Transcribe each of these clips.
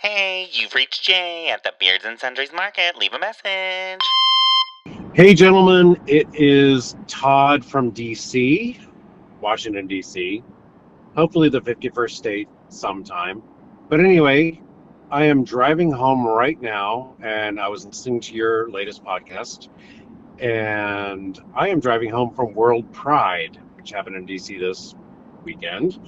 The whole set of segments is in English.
Hey, you've reached Jay at the Beards Sundries Market. Leave a message. Hey, gentlemen, it is Todd from D.C., Washington, D.C., hopefully the 51st state sometime. But anyway, I am driving home right now, and I was listening to your latest podcast, and I am driving home from World Pride, which happened in D.C. this weekend.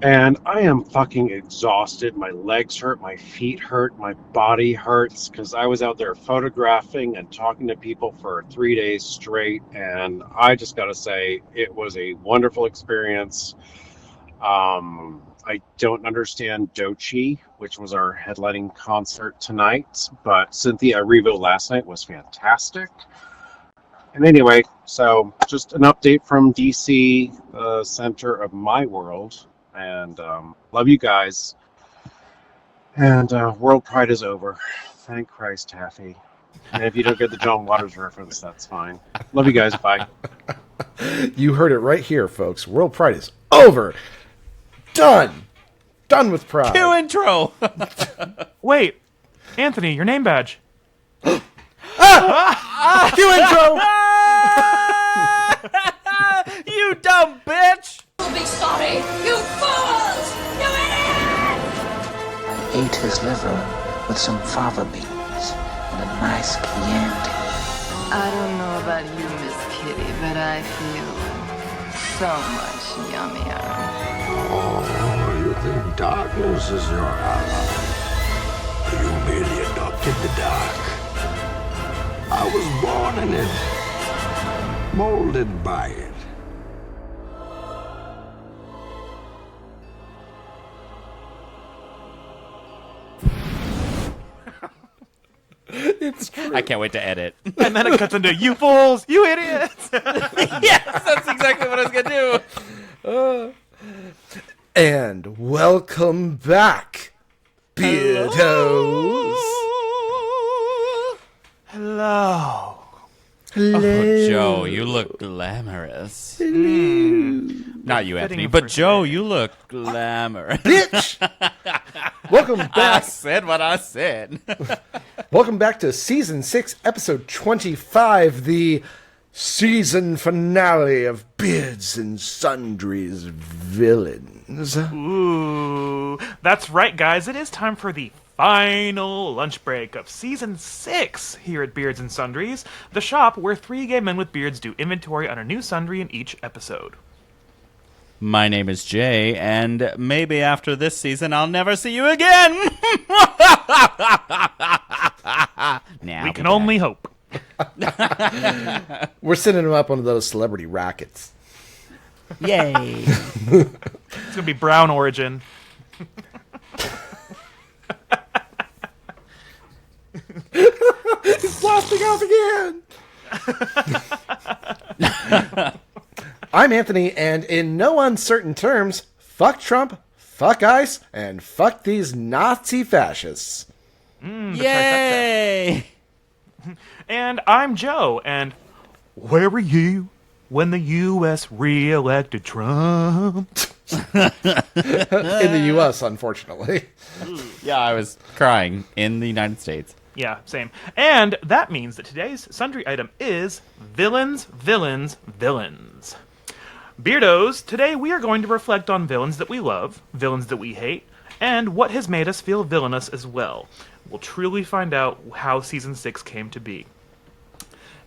And I am fucking exhausted. My legs hurt, my feet hurt, my body hurts because I was out there photographing and talking to people for 3 days straight. And I just got to say, it was a wonderful experience. I don't understand Dochi, which was our headlining concert tonight, but Cynthia Erivo last night was fantastic. And anyway, so just an update from DC, the center of my world. And love you guys. And World Pride is over. Thank Christ, Taffy. And if you don't get the John Waters reference, that's fine. Love you guys. Bye. You heard it right here, folks. World Pride is over. Done. Done with Pride. Cue intro. Wait, Anthony, your name badge. Cue intro. You dumb bitch. You'll be sorry, you fools! You idiot! I ate his liver with some fava beans and a nice Chianti. I don't know about you, Miss Kitty, but I feel so much yummier. Oh, you think darkness is your ally? You merely adopted the dark. I was born in it, molded by it. It's true. I can't wait to edit. And then it cuts into, you fools, you idiots. Yes, that's exactly what I was going to do. And welcome back, Beardos. Hello. Oh, Joe, you look glamorous. Not you, Anthony, but Joe, you look glamorous. Bitch! Welcome I back. said what I said. Welcome back to Season 6, Episode 25, the season finale of Beards and Sundries Villains. Ooh, that's right, guys. It is time for the final lunch break of Season 6 here at Beards and Sundries, the shop where 3 gay men with beards do inventory on a new sundry in each episode. My name is Jay, and maybe after this season I'll never see you again. We can only hope. We're sending him up one of those celebrity rackets. Yay. It's going to be Brown origin. He's blasting off again! I'm Anthony, and in no uncertain terms, fuck Trump, fuck ICE, and fuck these Nazi fascists. Yay. And I'm Joe, and where were you when the U.S. re-elected Trump? In the U.S., unfortunately. Yeah, I was crying in the United States. Yeah, same. And that means that today's sundry item is villains, villains, villains. Beardos, today we are going to reflect on villains that we love, villains that we hate, and what has made us feel villainous as well. We'll truly find out how Season 6 came to be.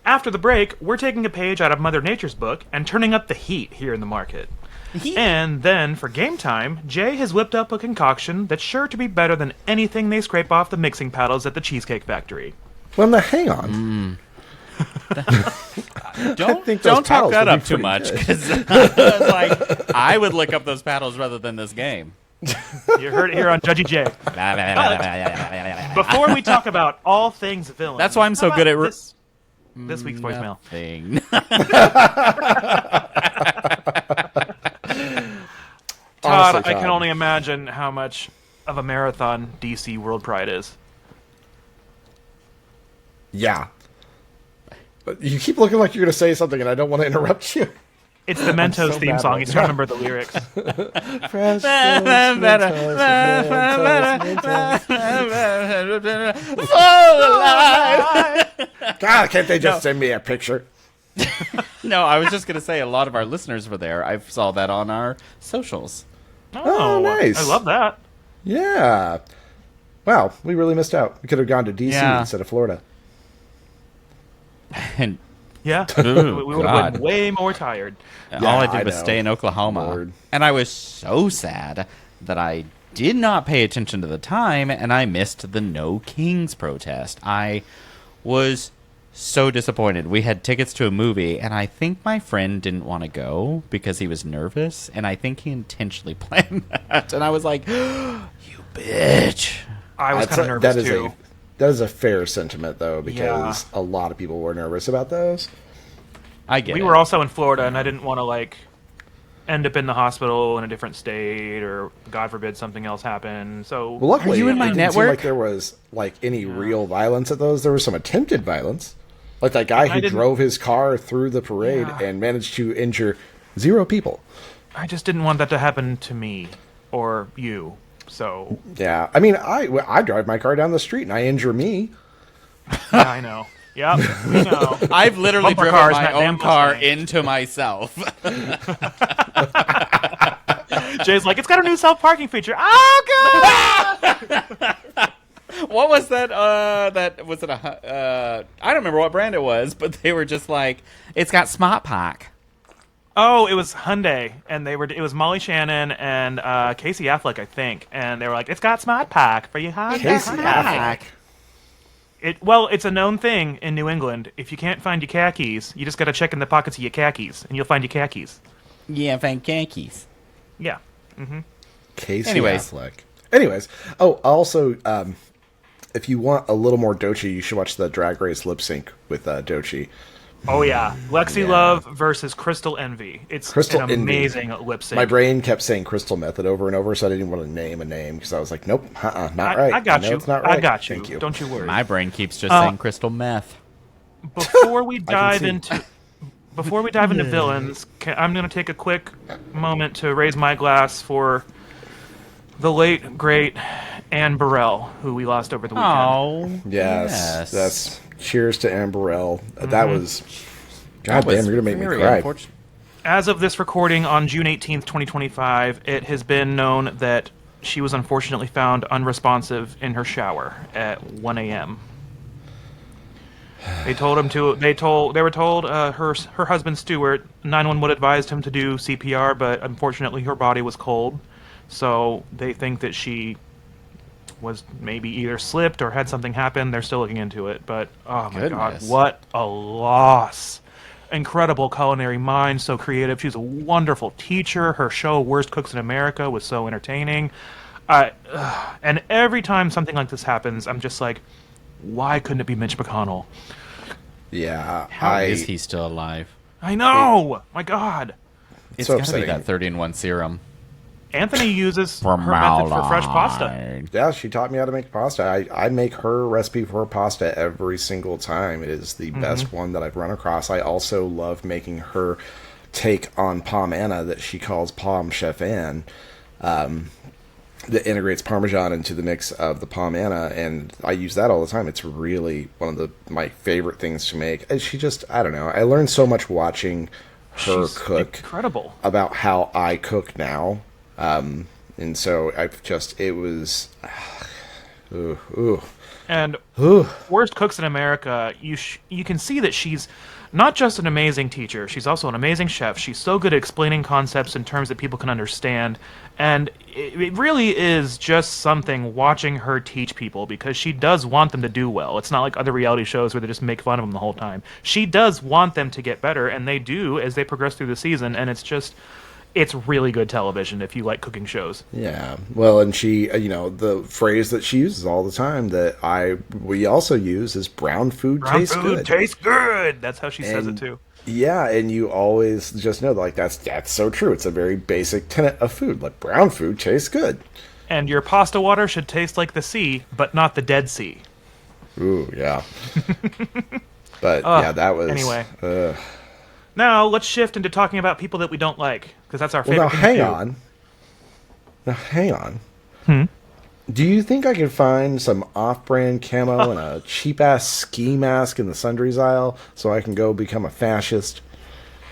After the break, we're taking a page out of Mother Nature's book and turning up the heat here in the market. And then, for game time, Jay has whipped up a concoction that's sure to be better than anything they scrape off the mixing paddles at the Cheesecake Factory. Well, now, hang on. Don't talk that up too much, because I would look up those paddles rather than this game. You heard it here on Judgy Jay. Before we talk about all things villain, That's why I'm so good at this week's voicemail. Todd, Honestly, I can only imagine how much of a marathon DC World Pride is. Yeah. But you keep looking like you're going to say something, and I don't want to interrupt you. It's the Mentos so theme bad song. right You still remember the lyrics. Fresh God, can't they just send me a picture? No, I was just going to say a lot of our listeners were there. I saw that on our socials. Oh, nice. I love that. Yeah. Wow, we really missed out. We could have gone to D.C. Yeah. instead of Florida. And Yeah. Ooh, we would have God. been way more tired. all I I did was know. stay in Oklahoma. Lord. And I was so sad that I did not pay attention to the time, and I missed the No Kings protest. I was so disappointed. We had tickets to a movie, and I think my friend didn't want to go because he was nervous, and I think he intentionally planned that. And I was like, you bitch. I was kind of nervous too. That is a fair sentiment, though, because a lot of people were nervous about those. I get We it. were also in Florida, and I didn't want to end up in the hospital in a different state, or God forbid something else happened. So Well, luckily, you in my it didn't seem network? like there was any real violence at those. There was some attempted violence, like that guy who didn't- drove his car through the parade and managed to injure 0 people. I just didn't want that to happen to me or you. So Yeah, I mean, I drive my car down the street and I injure me. yeah, I know. Yep, we know. I've literally Bumper driven cars, my not own damn car Mustang. into myself. Jay's like, it's got a new self-parking feature. Oh, God! What was that? That was it I don't remember what brand it was, but they were just like, it's got Smart Park. Oh, it was Hyundai, and it was Molly Shannon and Casey Affleck, I think, and they were like, it's got Smart Pack for you, Hyundai. Casey Affleck. It's a known thing in New England. If you can't find your khakis, you just got to check in the pockets of your khakis, and you'll find your khakis. Yeah, thank Yankees. Yeah. Casey Anyways. Affleck. Anyways, also, if you want a little more Dochi, you should watch the Drag Race lip sync with Dochi. Oh, yeah. Lexi Yeah. Love versus Crystal Envy. It's Crystal an Envy. amazing lip sync. My brain kept saying Crystal Method over and over, so I didn't want to name a name because I was like, nope, not right. I got know you. It's not right. I got you. Thank you. Don't you worry. My brain keeps just saying crystal meth. Before we dive see. into villains, I'm going to take a quick moment to raise my glass for the late great Anne Burrell, who we lost over the weekend. Oh, Yes, that's cheers to Anne Burrell. That was, God That was damn, you're gonna make me very cry. unfortunate. As of this recording on June 18th, 2025, it has been known that she was unfortunately found unresponsive in her shower at 1 a.m. They were told her husband Stuart, 911 advised him to do CPR, but unfortunately her body was cold, so they think that she was maybe either slipped or had something happen. They're still looking into it, but oh my God, Goodness. what a loss. Incredible culinary mind, so creative. She's a wonderful teacher. Her show, Worst Cooks in America, was so entertaining. And every time something like this happens, I'm just like, why couldn't it be Mitch McConnell? Yeah, How is he still alive? I know! My God. It's so gotta be upsetting. that 30-in-1 serum. Anthony uses her method for fresh pasta. Yeah, she taught me how to make pasta. I make her recipe for pasta every single time. It is the best one that I've run across. I also love making her take on Palm Anna that she calls Palm Chef Anne. That integrates Parmesan into the mix of the Palm Anna, and I use that all the time. It's really one of my favorite things to make. And she just, I don't know. I learned so much watching her She's cook incredible. about how I cook now. And so it was, And Worst Cooks in America, you can see that she's not just an amazing teacher, she's also an amazing chef. She's so good at explaining concepts in terms that people can understand. And it really is just something watching her teach people, because she does want them to do well. It's not like other reality shows where they just make fun of them the whole time. She does want them to get better, and they do as they progress through the season. And it's really good television if you like cooking shows. yeah. Well, and she, the phrase that she uses all the time that we also use is brown food tastes good. Tastes good. That's how she says it And- too. Yeah, and you always just know, like, that's so true. It's a very basic tenet of food. Like, brown food tastes good. And your pasta water should taste like the sea, but not the Dead Sea. Ooh, yeah. But, yeah, that was... Anyway. Now let's shift into talking about people that we don't like, because that's our favorite. Well, now thing to hang do. on. Now hang on. Do you think I could find some off-brand camo and a cheap-ass ski mask in the sundries aisle so I can go become a fascist?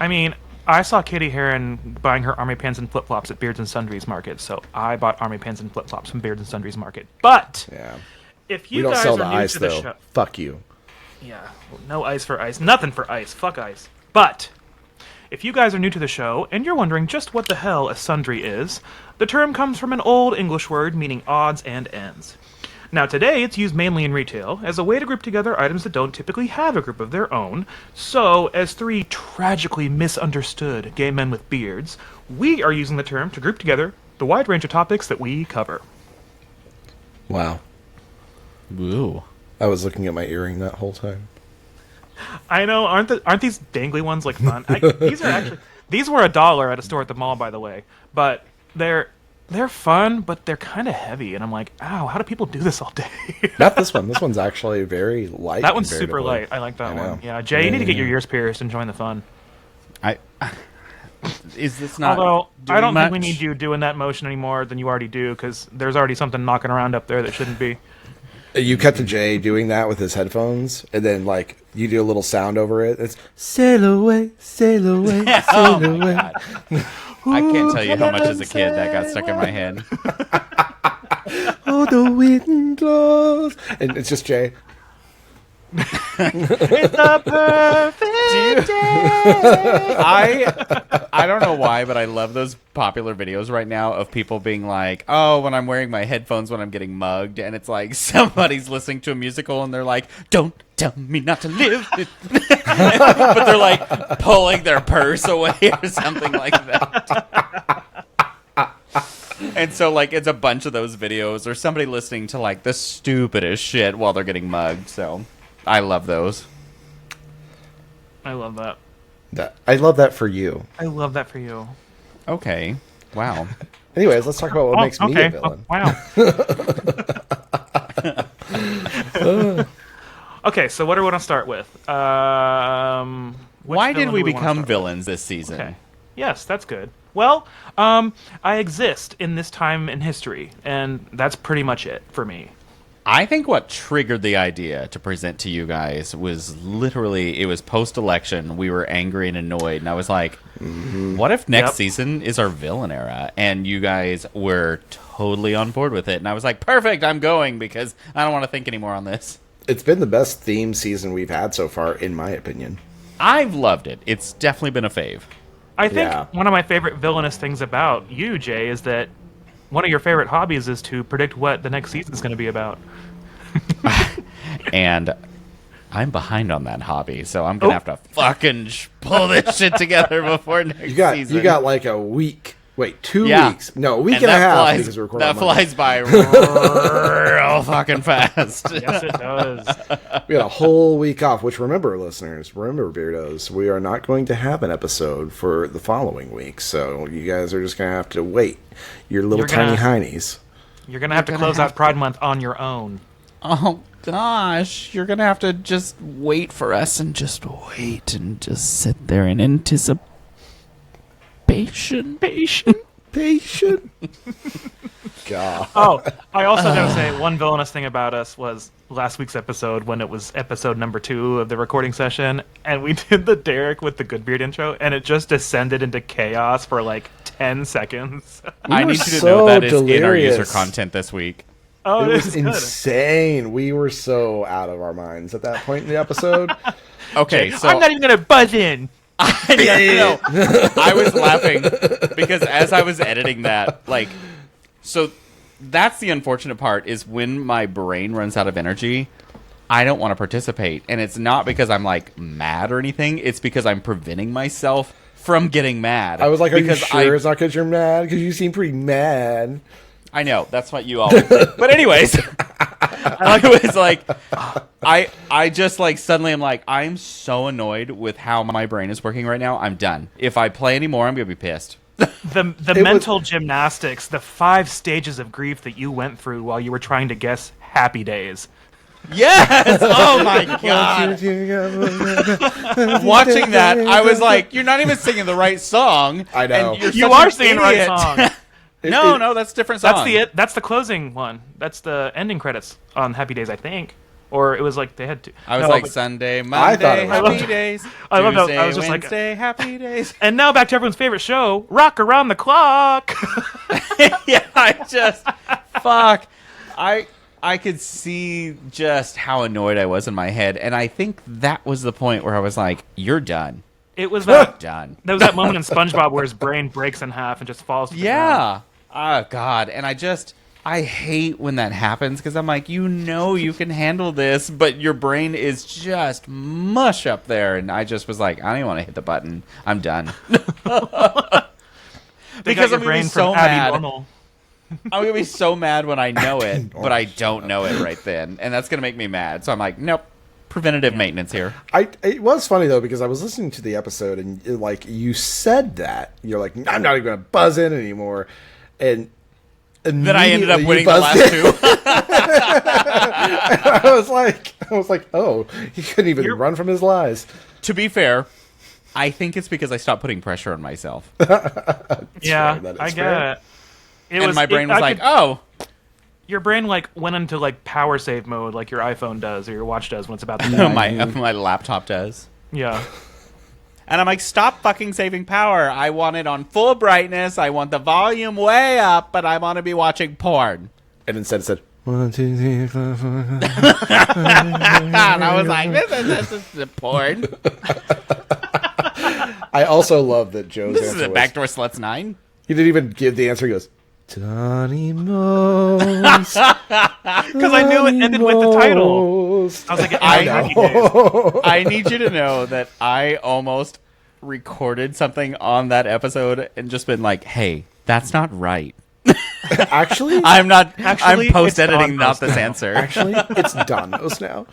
I mean, I saw Katie Heron buying her army pants and flip-flops at Beards and Sundries Market, so I bought army pants and flip-flops from Beards and Sundries Market. But Yeah. if We you don't guys sell are the new ice, to the though. show, Fuck you. yeah, no ice for ice, nothing for ice, fuck ice. But if you guys are new to the show and you're wondering just what the hell a sundry is, the term comes from an old English word meaning odds and ends. Now today it's used mainly in retail as a way to group together items that don't typically have a group of their own. So, as three tragically misunderstood gay men with beards, we are using the term to group together the wide range of topics that we cover. Wow. Woo. I was looking at my earring that whole time. I know, aren't these dangly ones like fun? These were $1 at a store at the mall, by the way. But they're fun, but they're kind of heavy, and I'm like, ow, how do people do this all day? Not this one. This one's actually very light. That one's super comparatively. light. I like that I know. one. Yeah, Jay, you need to get your ears pierced and join the fun. Is this not? Although I don't think we much? need you doing that motion any more than you already do, because there's already something knocking around up there that shouldn't be. You cut to Jay doing that with his headphones, and then like you do a little sound over it. It's sail away, sail away, sail Oh my away. god! I can't tell you how much as a kid that got stuck in my head. Oh, the wind blows, and it's just Jay. It's the perfect day. I don't know why, but I love those popular videos right now of people being like, "Oh, when I'm wearing my headphones when I'm getting mugged," and it's like somebody's listening to a musical and they're like, "Don't tell me not to live," but they're like pulling their purse away or something like that. And so, like, it's a bunch of those videos or somebody listening to like the stupidest shit while they're getting mugged. So, I love those. I love that. I love that for you. I love that for you. Okay. Wow. Anyways, let's talk about what makes me a villain. Wow. Okay, so what do we want to start with? Why did we want to become start villains this season? Okay. Yes, that's good. Well, I exist in this time in history, and that's pretty much it for me. I think what triggered the idea to present to you guys was literally, it was post-election. We were angry and annoyed, and I was like, what if next season is our villain era? And you guys were totally on board with it. And I was like, perfect, I'm going, because I don't want to think anymore on this. It's been the best theme season we've had so far, in my opinion. I've loved it. It's definitely been a fave. I think one of my favorite villainous things about you, Jay, is that one of your favorite hobbies is to predict what the next season is going to be about. And I'm behind on that hobby, so I'm going to have to fucking pull this shit together before next season. You got like a week. Wait, 2 Yeah. weeks. No, a week and a half because we're recording That on Monday. flies by real fucking fast. Yes, it does. We had a whole week off, which remember, listeners, remember, Beardos, we are not going to have an episode for the following week, so you guys are just going to have to wait. Your little tiny heinies. You're going to have to close out Pride Month on your own. Oh, gosh. You're going to have to just wait for us and just wait and just sit there in anticipation. Patient. God. Oh, I also gotta say, one villainous thing about us was last week's episode when it was episode number 2 of the recording session, and we did the Derek with the Goodbeard intro, and it just descended into chaos for like 10 seconds. I need you to know that is in our user content this week. Oh, it was is good. insane. We were so out of our minds at that point in the episode. Okay, so I'm not even gonna buzz in. No. I was laughing because as I was editing that, like, so that's the unfortunate part is when my brain runs out of energy, I don't want to participate. And it's not because I'm like mad or anything. It's because I'm preventing myself from getting mad. I was like, are you because sure it's not because you're mad? Because you seem pretty mad. I know. That's what you always say. But anyways, I was like, I just like suddenly I'm like, I'm so annoyed with how my brain is working right now. I'm done. If I play anymore, I'm going to be pissed. The mental gymnastics, the 5 stages of grief that you went through while you were trying to guess Happy Days. Yes! Oh my god! Watching that, I was like, "You're not even singing the right song." I know. And You are singing the right song. No, that's a different song. That's the closing one. That's the ending credits on Happy Days, I think. Or it was like they had to. I was no, like but- Sunday, I thought Monday, it was happy fun. days. I love that. Tuesday, I was just like- Wednesday, happy days. And now back to everyone's favorite show, Rock Around the Clock. Yeah, fuck. I could see just how annoyed I was in my head, and I think that was the point where I was like, "You're done, It was that. done." There was that moment in SpongeBob where his brain breaks in half and just falls to the ground. Yeah. Oh God, and I hate when that happens because I'm like, you can handle this, but your brain is just mush up there, and I just was like, I don't even want to hit the button. I'm done. They Because got I'm your brain gonna be so from Abby mad. Normal. I'm gonna be so mad when I know it, but I don't know it right then, and that's gonna make me mad. So I'm like, nope, preventative maintenance here. It was funny though because I was listening to the episode and like you said that you're like I'm not even gonna buzz in anymore, and Then I ended up immediately you winning the buzzed last in. two. I was like, oh, he couldn't even run from his lies. To be fair, I think it's because I stopped putting pressure on myself, Yeah, that is I fair. get it. and my brain was like, oh. Your brain like went into like power save mode, like your iPhone does or your watch does when it's about to die. my laptop does. Yeah. And I'm like, stop fucking saving power. I want it on full brightness. I want the volume way up, but I want to be watching porn. And instead it said 1, 2, 3, 4, 5. And I was like, this is porn. I also love that Joe's This is answer a was, Backdoor Sluts 9. he didn't even give the answer. He goes, Donnie Most. Because I knew it ended with the title. I was like, I Happy Days. I need you to know that I almost recorded something on that episode and just been like, hey, that's not right. Actually, I'm Actually, post editing it's not Don this Post answer. actually, it's Donos now.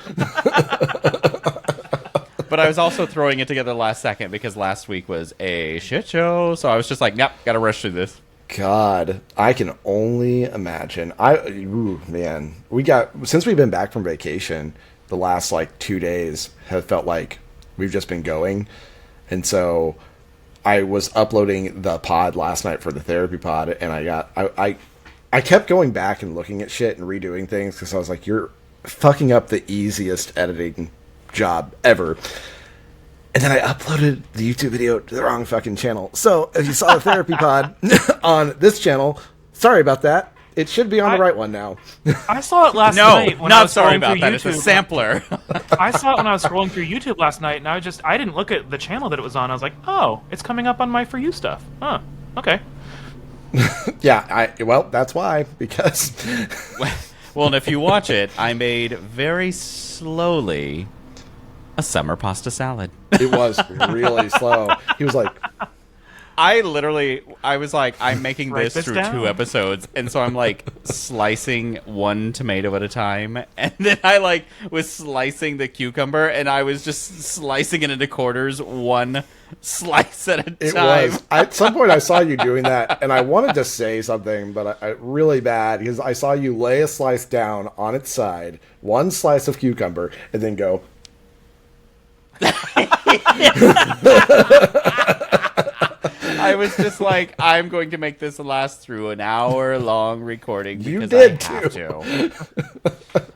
But I was also throwing it together last second because last week was a shit show. So I was just like, nope, gotta rush through this. God, I can only imagine. Man, since we've been back from vacation, the last like 2 days have felt like we've just been going, and so I was uploading the pod last night for the therapy pod, and I kept going back and looking at shit and redoing things because I was like, you're fucking up the easiest editing job ever. And then I uploaded the YouTube video to the wrong fucking channel. So if you saw the therapy pod on this channel, sorry about that. It should be on the right one now. I saw it last No, night. When I not was sorry scrolling about through that. It's a YouTube. sampler. I saw it when I was scrolling through YouTube last night, and I didn't look at the channel that it was on. I was like, oh, it's coming up on my For You stuff. Huh. Okay. Yeah, well, that's why, because Well, and if you watch it, I made very slowly a summer pasta salad. it was really slow. He was like, I was like, I'm making Write this this through down. 2 episodes, and so I'm like slicing one tomato at a time, and then I like was slicing the cucumber, and I was just slicing it into quarters, one slice at a it time. was. At some point, I saw you doing that, and I wanted to say something, but I really bad because I saw you lay a slice down on its side, one slice of cucumber, and then go. I was just like, I'm going to make this last through an hour-long recording because You did I have to.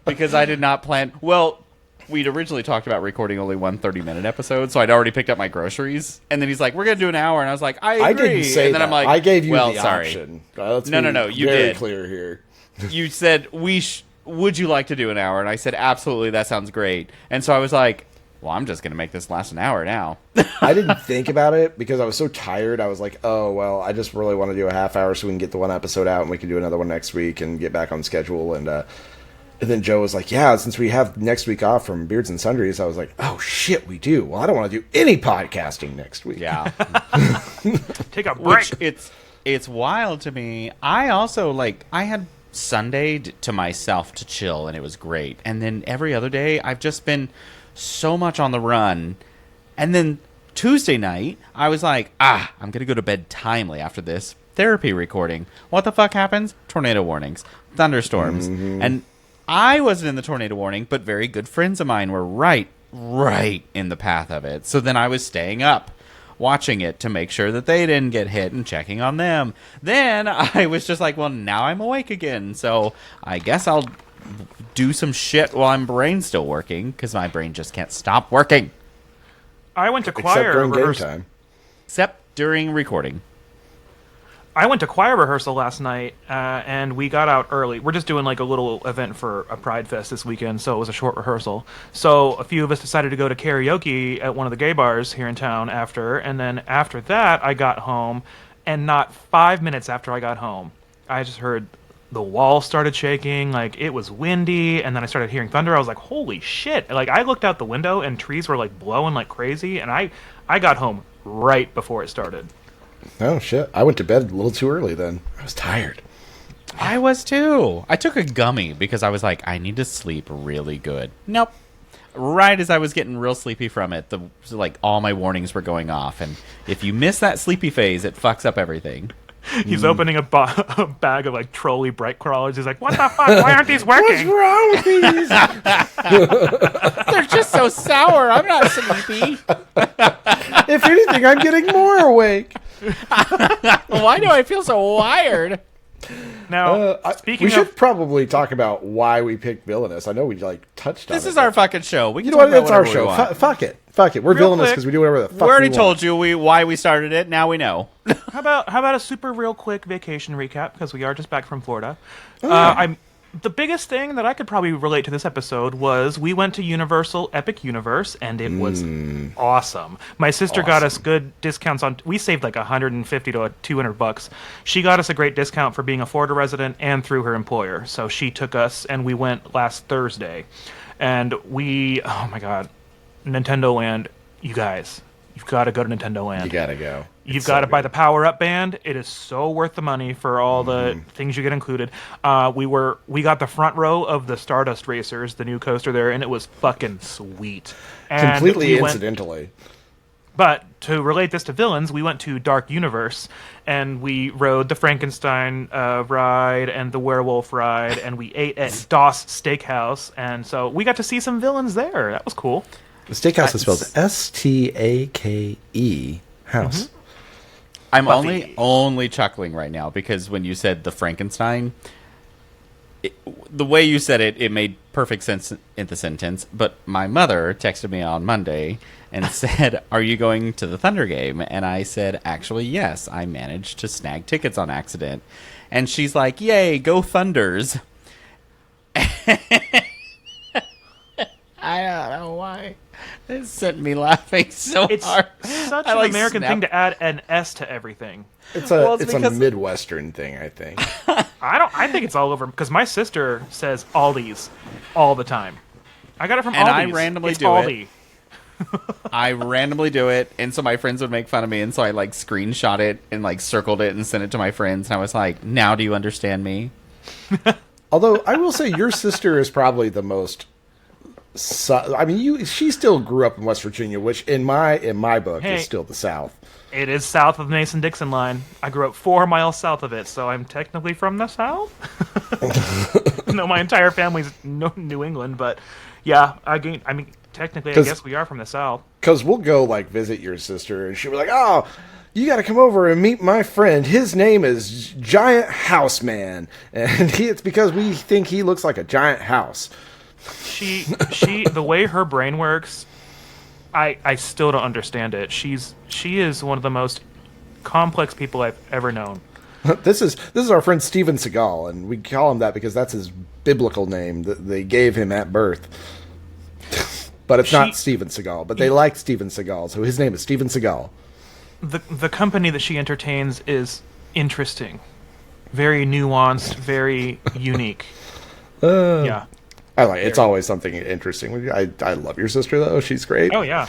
Because I did not plan. Well, we'd originally talked about recording only one 30-minute episode, so I'd already picked up my groceries. And then he's like, "We're gonna do an hour," and I was like, "I agree." I didn't say and then that. I'm like, I gave you well, the sorry. option. Let's No, be you very did. clear here. You said would you like to do an hour? And I said, absolutely. That sounds great. And so I was like, well, I'm just gonna make this last an hour now. I didn't think about it because I was so tired. I was like, oh, well, I just really want to do a half hour so we can get the one episode out and we can do another one next week and get back on schedule. And then Joe was like, yeah, since we have next week off from Beards and Sundries, I was like, oh, shit, we do. Well, I don't want to do any podcasting next week. Yeah. Take a break. Which it's wild to me. I also I had Sunday to myself to chill, and it was great. And then every other day, I've just been so much on the run. And then Tuesday night, I was like, I'm going to go to bed timely after this therapy recording. What the fuck happens? Tornado warnings, thunderstorms. And I wasn't in the tornado warning, but very good friends of mine were right in the path of it. So then I was staying up, watching it to make sure that they didn't get hit and checking on them. Then I was just like, well, now I'm awake again. So I guess I'll do some shit while my brain's still working, because my brain just can't stop working. I went to Except choir during game rehearsal. time. Except during recording. I went to choir rehearsal last night, and we got out early. We're just doing like a little event for a Pride Fest this weekend, so it was a short rehearsal. So a few of us decided to go to karaoke at one of the gay bars here in town after, and then after that, I got home, and not 5 minutes after I got home, I just heard the wall started shaking, like it was windy, and then I started hearing thunder. I was like, holy shit. Like I looked out the window and trees were like blowing like crazy, and I got home right before it started. Oh, shit. I went to bed a little too early then. I was tired. I was too. I took a gummy because I was like, I need to sleep really good. Nope. Right as I was getting real sleepy from it, all my warnings were going off. And if you miss that sleepy phase, it fucks up everything. He's opening a bag of like trolley bright crawlers. He's like, what the fuck? Why aren't these working? What's wrong with these? They're just so sour. I'm not sleepy. If anything, I'm getting more awake. Why do I feel so wired? Now, speaking we of... should probably talk about why we picked Villainous. I know we touched on it. This is our fucking show. We can You know talk what? about It's our whatever we show. want. Fuck it. Fuck it. We're Real Villainous quick, because we do whatever the fuck We already want. told you why we started it. Now we know. How about a super real quick vacation recap, because we are just back from Florida. The biggest thing that I could probably relate to this episode was we went to Universal Epic Universe, and it was awesome. My sister got us good discounts on. We saved like $150 to $200. She got us a great discount for being a Florida resident and through her employer. So she took us, and we went last Thursday, and oh my god, Nintendo Land, you guys. You've got to go to Nintendo Land. You gotta go. You've got to buy the Power Up Band. It is so worth the money for all the things you get included. We got the front row of the Stardust Racers, the new coaster there, and it was fucking sweet. And Completely we incidentally. but to relate this to villains, we went to Dark Universe, and we rode the Frankenstein ride and the werewolf ride, and we ate at Doss Steakhouse, and so we got to see some villains there. That was cool. The steakhouse is spelled S-T-A-K-E house. I'm Buffy. only chuckling right now because when you said the Frankenstein, the way you said it, it made perfect sense in the sentence. But my mother texted me on Monday and said, "Are you going to the Thunder game?" And I said, "Actually, yes. I managed to snag tickets on accident." And she's like, "Yay, go Thunders!" I don't know why. It sent me laughing so It's hard. such I, an like, American snapped. thing to add an S to everything. It's Well, a it's it's a because- Midwestern thing, I think. I think it's all over because my sister says Aldi's all the time. I got it from And Aldi's. I randomly It's do Aldi. I randomly do it, and so my friends would make fun of me, and so I like screenshot it and like circled it and sent it to my friends, and I was like, "Now do you understand me?" Although I will say your sister is probably the most. I mean, she still grew up in West Virginia, which in my book Hey. is still the South. It is south of the Mason-Dixon line. I grew up 4 miles south of it, so I'm technically from the South. No, my entire family's New England, but yeah, I mean, technically, I 'Cause- guess we are from the South. Because we'll go like visit your sister, and she'll be like, "Oh, you got to come over and meet my friend. His name is Giant House Man, and it's because we think he looks like a giant house." She, the way her brain works, I still don't understand it. She is one of the most complex people I've ever known. This is our friend Steven Seagal, and we call him that because that's his biblical name that they gave him at birth. But it's not Steven Seagal, but they like Steven Seagal, so his name is Steven Seagal. The company that she entertains is interesting, very nuanced, very unique. Yeah. I like it's always something interesting. I love your sister though; she's great. Oh yeah.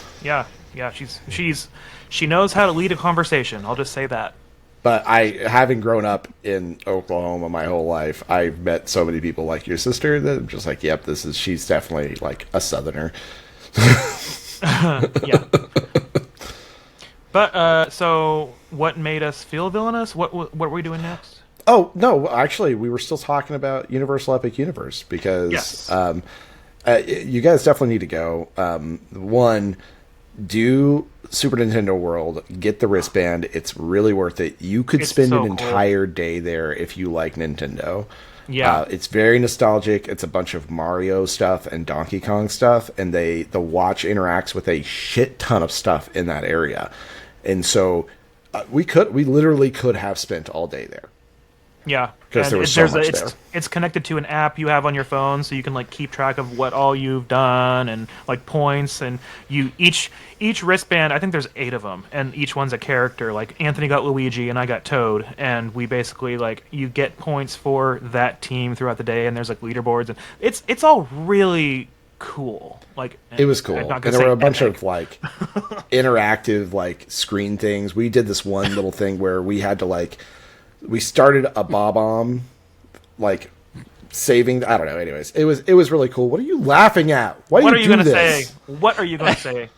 She knows how to lead a conversation. I'll just say that. But having grown up in Oklahoma my whole life, I've met so many people like your sister that I'm just like, yep, she's definitely like a Southerner. Yeah. But so what made us feel villainous? What were we doing next? Oh no, actually, we were still talking about Universal Epic Universe because Yes. you guys definitely need to go. One, do Super Nintendo World, get the wristband. It's really worth it. You could It's spend so an cool. entire day there if you like Nintendo. Yeah. It's very nostalgic. It's a bunch of Mario stuff and Donkey Kong stuff, and the watch interacts with a shit ton of stuff in that area. And so we literally could have spent all day there. Yeah, 'Cause and there was so much it's, there. it's connected to an app you have on your phone, so you can like keep track of what all you've done and like points. And each wristband, I think there's 8 of them, and each one's a character. Like Anthony got Luigi, and I got Toad, and we basically like you get points for that team throughout the day. And there's like leaderboards, and it's all really cool. Like It was cool. I'm not And gonna there were say a bunch epic. of like interactive like screen things. We did this one little thing where we had to like we started a bob-omb like saving I don't know, anyways. It was really cool. What are you laughing at? Why What do are you do gonna this? say? What are you gonna say?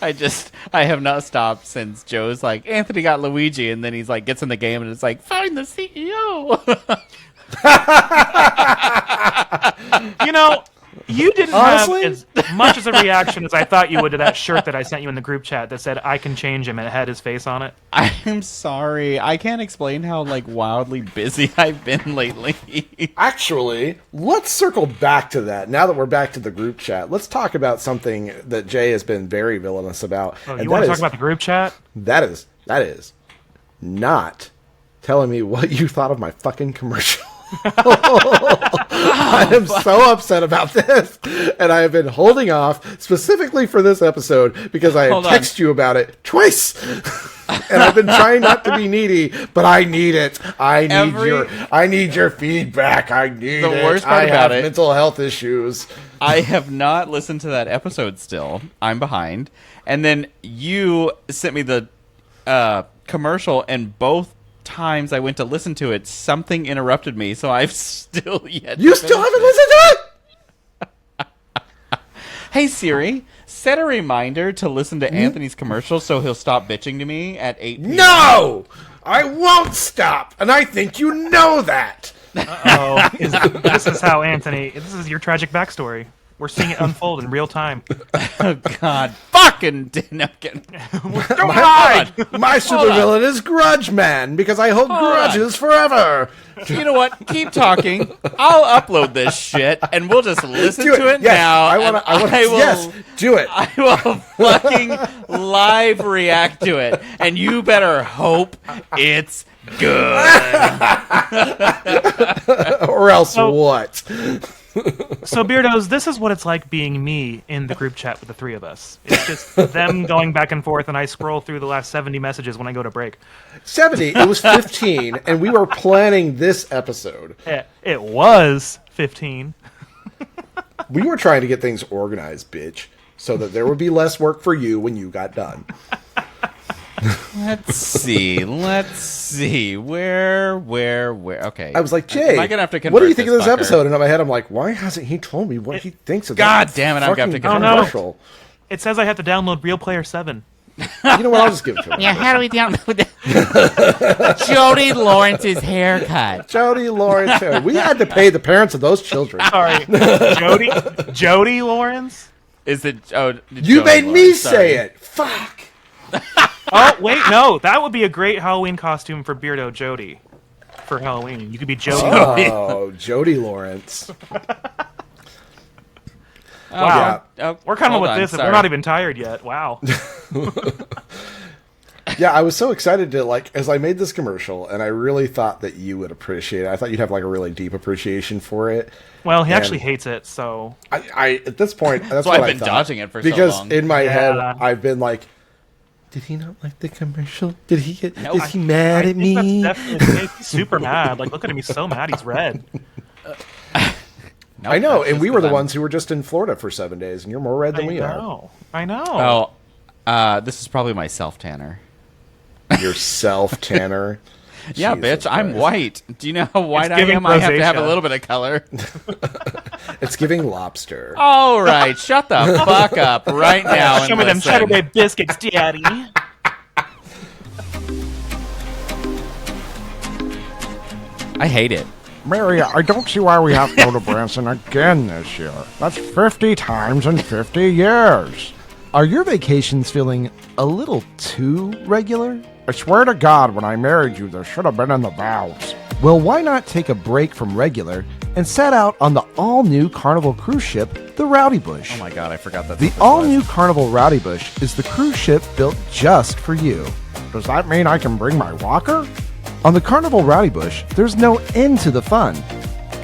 I have not stopped since Joe's like, Anthony got Luigi, and then he's like, gets in the game, and it's like, find the CEO. You know, you didn't Honestly? have as much as a reaction as I thought you would to that shirt that I sent you in the group chat that said I can change him and it had his face on it. I'm sorry. I can't explain how like wildly busy I've been lately. Actually, let's circle back to that. Now that we're back to the group chat, let's talk about something that Jay has been very villainous about. Oh, and you want to that talk about the group chat? that is not telling me what you thought of my fucking commercial. I am so upset about this, and I have been holding off specifically for this episode because I have Hold on. texted you about it twice, and I've been trying not to be needy, but I need it. I need your feedback. I need The it. worst part I about have it- mental health issues. I have not listened to that episode still. I'm behind. And then you sent me the commercial, and both times I went to listen to it, something interrupted me, so I've still yet You to still finish haven't it. listened to it? Hey Siri, set a reminder to listen to Anthony's commercial so he'll stop bitching to me at 8 p.m. No, I won't stop, and I think you know that. Oh, this is how Anthony. This is your tragic backstory. We're seeing it unfold in real time. Oh God, fucking no, I'm kidding. My supervillain is Grudge Man because I hold grudges forever. You know what? Keep talking. I'll upload this shit, and we'll just listen Do to it Yes, now. I want and to. Yes, do it. I will fucking live react to it, and you better hope it's good. Or else So- what? So, Beardos, this is what it's like being me in the group chat with the 3 of us. It's just them going back and forth, and I scroll through the last 70 messages when I go to break. 70. It was 15, and we were planning this episode. It was 15. We were trying to get things organized, bitch, so that there would be less work for you when you got done. Let's see. Where? Okay. I was like, Jay, am I gonna have to what do you convert think of this fucker? episode? And in my head, I'm like, why hasn't he told me what he thinks of God that damn it, I'm gonna have to fucking convert. Oh, no. commercial? It says I have to download Real Player 7. You know what? I'll just give it to him. Yeah, how do we download that? Jody Lawrence's haircut. Jody Lawrence. We had to pay the parents of those children. Sorry, Jody Lawrence? Is it? Oh, You Jody made me Lawrence, sorry. say it. Fuck. Oh, wait, no. That would be a great Halloween costume for Beardo Jody for Halloween. You could be Jody. Oh, Jody Lawrence. Wow. Oh, We're coming hold with on, this, and sorry. we're not even tired yet. Wow. Yeah, I was so excited to, like, as I made this commercial, and I really thought that you would appreciate it. I thought you'd have, like, a really deep appreciation for it. Well, he And- actually hates it, so... I at this point, that's why what I've I been thought. dodging it for so because long. in my head, Yeah. I've been like, did he not like the commercial? Did he get? No, is he mad at think me? that's definitely he's super mad. Like, look at him. He's so mad. He's red. Nope, I know, that's and just we were the 'cause I'm- ones who were just in Florida for 7 days, and you're more red than we are. I know. Oh, this is probably my self tanner. Yourself, Tanner. Yeah, Jesus bitch, I'm Christ. white. Do you know how white I giving am? I have to have a rosacea. little bit of color. It's giving lobster. All right, shut the fuck up right now. Show and me them listen. Cheddar Bay biscuits, Daddy. I hate it. Mary, I don't see why we have to go to Branson again this year. That's 50 times in 50 years. Are your vacations feeling a little too regular? I swear to God, when I married you, there should have been in the vows. Well, why not take a break from regular and set out on the all-new Carnival cruise ship, the Rowdy Bush? Oh my god, I forgot that. The all-new Carnival Rowdy Bush is the cruise ship built just for you. Does that mean I can bring my walker? On the Carnival Rowdy Bush, there's no end to the fun.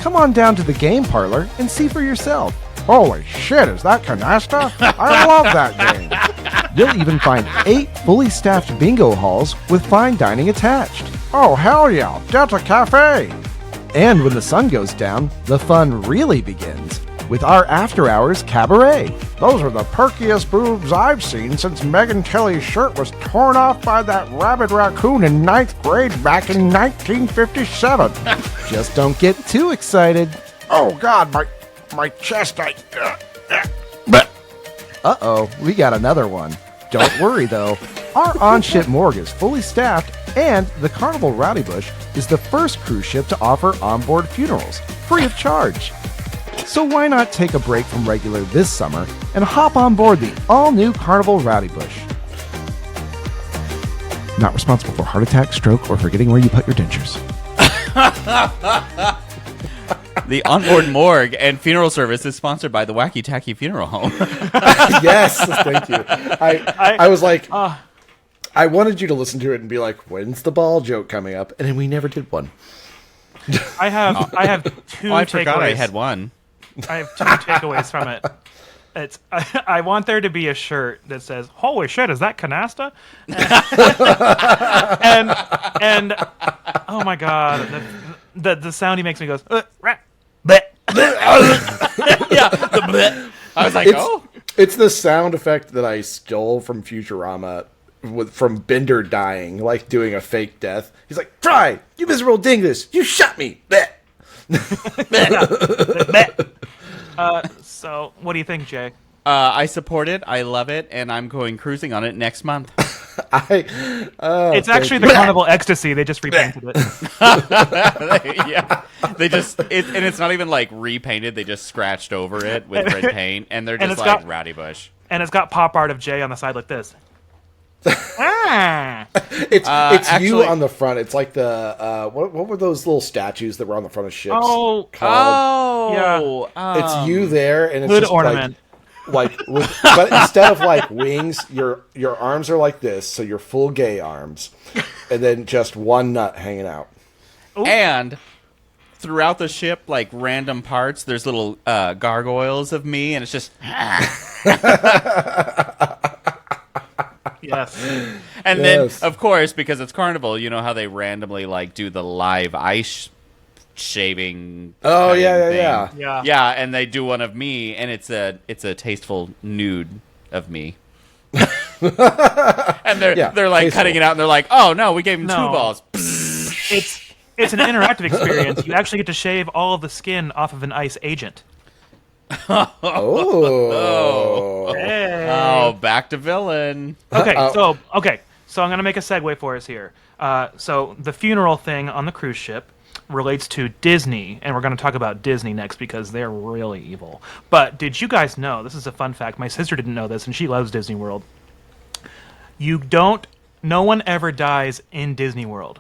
Come on down to the game parlor and see for yourself. Holy shit, is that canasta? I love that game. You'll even find 8 fully staffed bingo halls with fine dining attached. Oh, hell yeah, Delta Cafe. And when the sun goes down, the fun really begins with our after-hours cabaret. Those are the perkiest boobs I've seen since Megan Kelly's shirt was torn off by that rabid raccoon in 9th grade back in 1957. Just don't get too excited. Oh, God, my chest, Uh-oh, we got another one. Don't worry, though. Our on-ship morgue is fully staffed, and the Carnival Rowdy Bush is the first cruise ship to offer onboard funerals, free of charge. So why not take a break from regular this summer and hop on board the all-new Carnival Rowdy Bush? Not responsible for heart attack, stroke, or forgetting where you put your dentures. The onboard morgue and funeral service is sponsored by the Wacky Tacky Funeral Home. Yes, thank you. I was like, I wanted you to listen to it and be like, when's the ball joke coming up? And then we never did one. I have two. Oh, I takeaways. forgot I had one. I have 2 takeaways from it. It's I want there to be a shirt that says "Holy shit, is that canasta?" and oh my god, the sound he makes me goes. Yeah, the bleh. I was like, It's the sound effect that I stole from Futurama from Bender dying, like doing a fake death. He's like, "Try, you miserable dingus! You shot me!" Bleh. So, what do you think, Jay? I support it. I love it, and I'm going cruising on it next month. It's actually the Carnival Ecstasy. They just repainted it. Yeah, and it's not even like repainted. They just scratched over it with red paint, and they're just like Rowdy Bush. And it's got pop art of Jay on the side like this. It's actually, you on the front. It's like the what were those little statues that were on the front of ships? Yeah. It's you there, and it's hood just ornament. But instead of like wings, your arms are like this, so you're full gay arms, and then just one nut hanging out. Ooh. And throughout the ship, like random parts, there's little gargoyles of me, and it's just. Yes. And then, of course, because it's Carnival, you know how they randomly like do the live ice shaving. Oh thing. Yeah. And they do one of me, and it's a tasteful nude of me. And they're like tasteful. Cutting it out, and they're like, "Oh no, we gave him 2 balls." It's an interactive experience. You actually get to shave all of the skin off of an ice agent. Oh, back to villain. Okay, so I'm gonna make a segue for us here. So the funeral thing on the cruise ship relates to Disney, and we're gonna talk about Disney next because they're really evil. But did you guys know? This is a fun fact. My sister didn't know this, and she loves Disney World. No one ever dies in Disney World,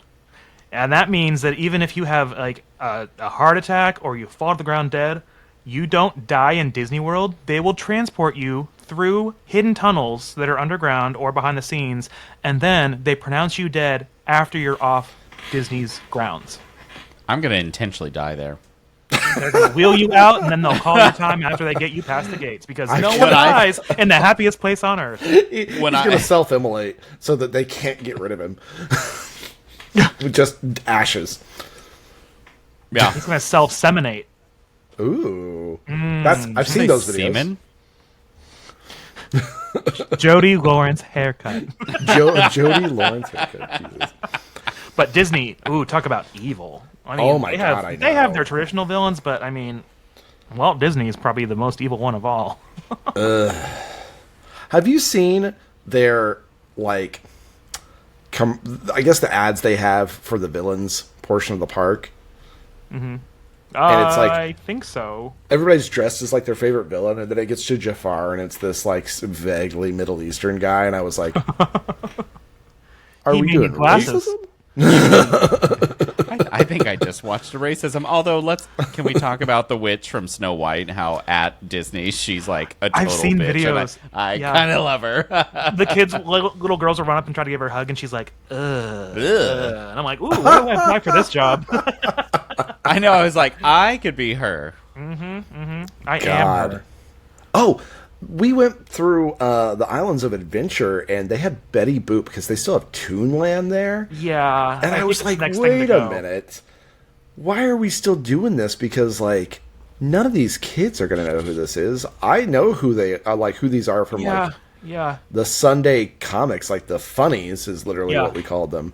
and that means that even if you have like a heart attack or you fall to the ground dead. You don't die in Disney World. They will transport you through hidden tunnels that are underground or behind the scenes, and then they pronounce you dead after you're off Disney's grounds. I'm going to intentionally die there. They're going to wheel you out, and then they'll call your time after they get you past the gates, because no one dies in the happiest place on earth. He's going to self-immolate so that they can't get rid of him. With just ashes. Yeah. He's going to self-seminate. Ooh, I've seen those videos. Semen? Jodie Lawrence haircut. Jodie Lawrence haircut. Jesus. But Disney, talk about evil. I mean, oh my god, I know. They have their traditional villains, but I mean, Walt Disney is probably the most evil one of all. Have you seen their I guess the ads they have for the villains portion of the park? And it's like I think so. everybody's dressed as like their favorite villain, and then it gets to Jafar, and it's this like vaguely Middle Eastern guy, and I was like, "Are He we may doing need glasses. racism?" I think I just watched a racism. Although, can we talk about the witch from Snow White? How at Disney she's like a total I've seen bitch, and videos. I Yeah. kind of love her. The kids, little girls will run up and try to give her a hug, and she's like, ugh. Ugh. And I'm like, ooh, where do I apply for this job? I know. I was like, I could be her. I am God. her. Oh, we went through the Islands of Adventure, and they had Betty Boop because they still have Toonland there. Yeah. And I was think like, it's the next thing to wait go. a minute. Why are we still doing this? Because, like, none of these kids are going to know who this is. I know who they are, like, who these are from, like, the Sunday comics. Like, the funnies is literally what we called them.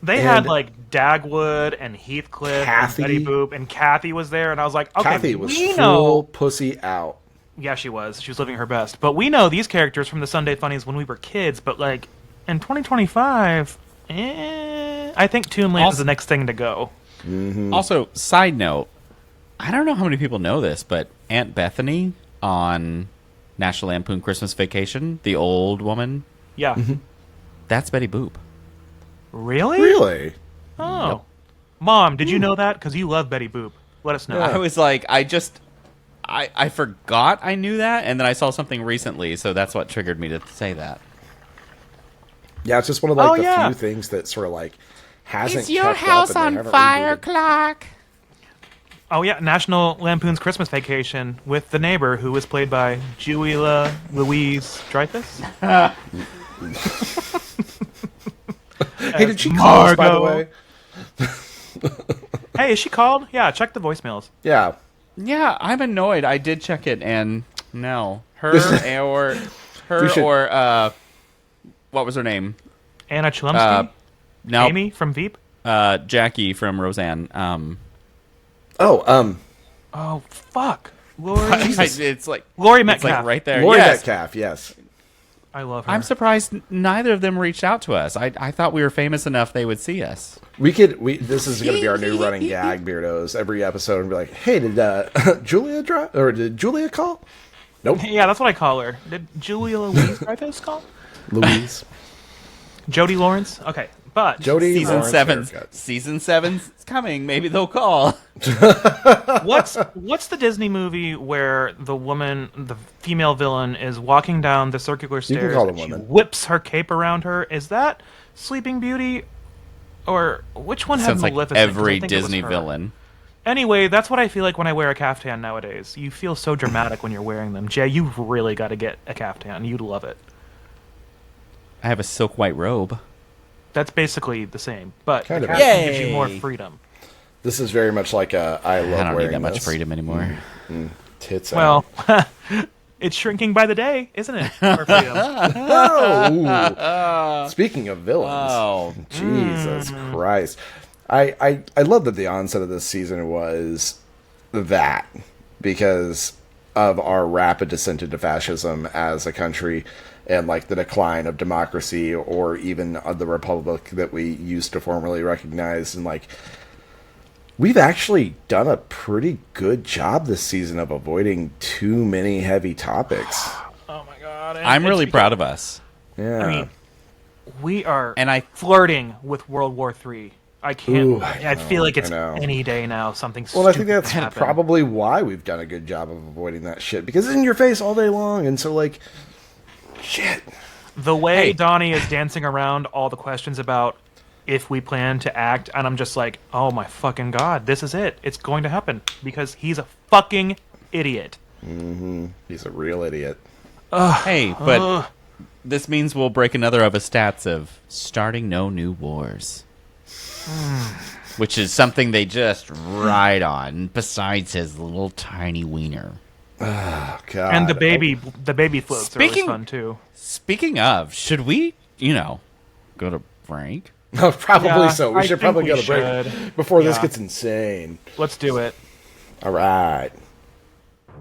They had, like, Dagwood and Heathcliff Kathy. and Betty Boop, and Kathy was there, and I was like, okay, Kathy was we full know. pussy out. Yeah, she was. She was living her best. But we know these characters from the Sunday Funnies when we were kids, but, like, in 2025, I think Toonland is the next thing to go. Also, side note, I don't know how many people know this, but Aunt Bethany on National Lampoon Christmas Vacation, the old woman, Yeah. that's Betty Boop. Really? Really? Oh. Yep. Mom, did you know that? Because you love Betty Boop. Let us know. I was like, I forgot I knew that, and then I saw something recently, so that's what triggered me to say that. Yeah, it's just one of, like, the yeah. few things that sort of, like, hasn't Is your kept house up, and on they haven't fire, rebooted. Clark? Oh, yeah. National Lampoon's Christmas Vacation with the neighbor who was played by Julia Louise Dreyfus. Hey, did she call us, by the way? Hey, is she called? Yeah, check the voicemails. Yeah. Yeah, I'm annoyed. I did check it, and no. Her or what was her name? Anna Chlumsky? No, Amy from Veep? Jackie from Roseanne. Oh, fuck. Lori, It's like Lori it's Metcalf. like right there. Lori Yes. Metcalf, yes. I love her. I'm surprised neither of them reached out to us. I thought we were famous enough they would see us. This is going to be our new running gag, Beardos. Every episode, and be like, "Hey, did Julia call?" Nope. Yeah, that's what I call her. Did Julia Louise Dreyfus call? Louise. Jody Lawrence? Okay, but... Jody. Season Lawrence 7's haircut. Season 7's coming. Maybe they'll call. What's the Disney movie where the female villain, is walking down the circular can stairs call and them she women. whips her cape around her? Is that Sleeping Beauty? Or which one had Sounds like Maleficent? 'Cause I every think it was Disney her. villain. Anyway, that's what I feel like when I wear a caftan nowadays. You feel so dramatic when you're wearing them. Jay, you've really got to get a caftan. You'd love it. I have a silk white robe. That's basically the same, but Kind the of. caftan gives you Yay! more freedom. This is very much like I love I don't wearing need that much this. freedom anymore. Tits Well, out. it's shrinking by the day, isn't it? More freedom. Oh, speaking of villains, Oh. Jesus Christ! I love that the onset of this season was that, because of our rapid descent into fascism as a country, and like the decline of democracy, or even of the republic that we used to formerly recognize, and like we've actually done a pretty good job this season of avoiding too many heavy topics. Oh my god! and I'm it's really because- proud of us. Yeah. I mean, we are And flirting with World War III. I can't. Ooh, I feel like it's I know. any day now. Something. Well, I think stupid that's could happen. probably why we've done a good job of avoiding that shit, because it's in your face all day long, and so like, shit. The way Hey. Donnie is dancing around all the questions about if we plan to act, and I'm just like, oh my fucking god, this is it. It's going to happen because he's a fucking idiot. He's a real idiot. Hey, but this means we'll break another of his stats of starting no new wars. Which is something they just ride on, besides his little tiny wiener. Oh, God. And the baby floats are Speaking- always fun too. Speaking of, should we, go to break? Oh, probably Yeah, so. We I should think probably we go to break should. before this Yeah. gets insane. Let's do it. All right.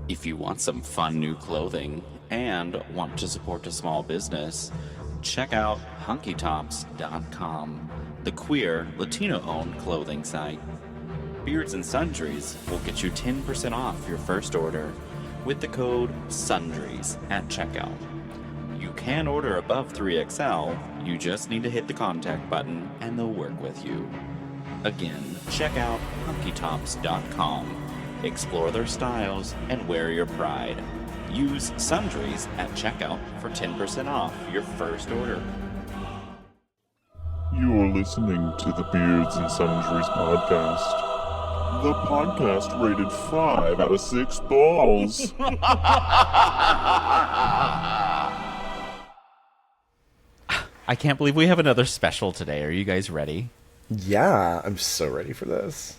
If you want some fun new clothing and want to support a small business, check out hunkytops.com, the queer, Latino-owned clothing site. Beards and Sundries will get you 10% off your first order with the code SUNDRIES at checkout. You can order above 3XL, you just need to hit the contact button and they'll work with you. Again, check out hunkytops.com. Explore their styles and wear your pride. Use Sundries at checkout for 10% off your first order. You're listening to the Beards and Sundries podcast. The podcast rated 5 out of 6 balls. I can't believe we have another special today. Are you guys ready? Yeah, I'm so ready for this.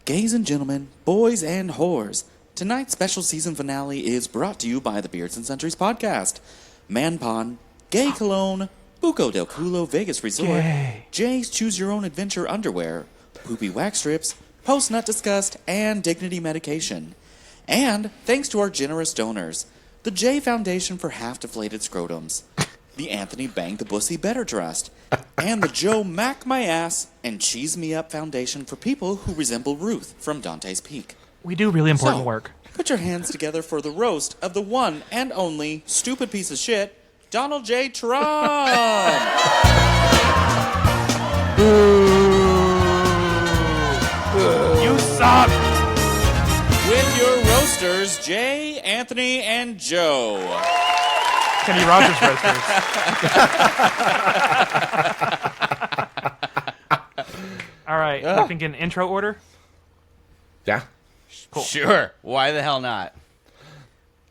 Gays and gentlemen, boys and whores, tonight's special season finale is brought to you by the Beards and Sundries podcast. Manpon, Gay Cologne, Buco del Culo Vegas Resort, Jay's Choose Your Own Adventure Underwear, Poopy Wax Strips, Post Nut Disgust, and Dignity Medication. And thanks to our generous donors, the J Foundation for Half-Deflated Scrotums, the Anthony Bang the Bussy Better Trust, and the Joe Mac My Ass and Cheese Me Up Foundation for people who resemble Ruth from Dante's Peak. We do really important work. Put your hands together for the roast of the one and only stupid piece of shit, Donald J. Trump! You suck! With your roasters, Jay, Anthony, and Joe. Kenny Rogers roasters. All right, I think in intro order. Yeah. Cool. Sure. Why the hell not?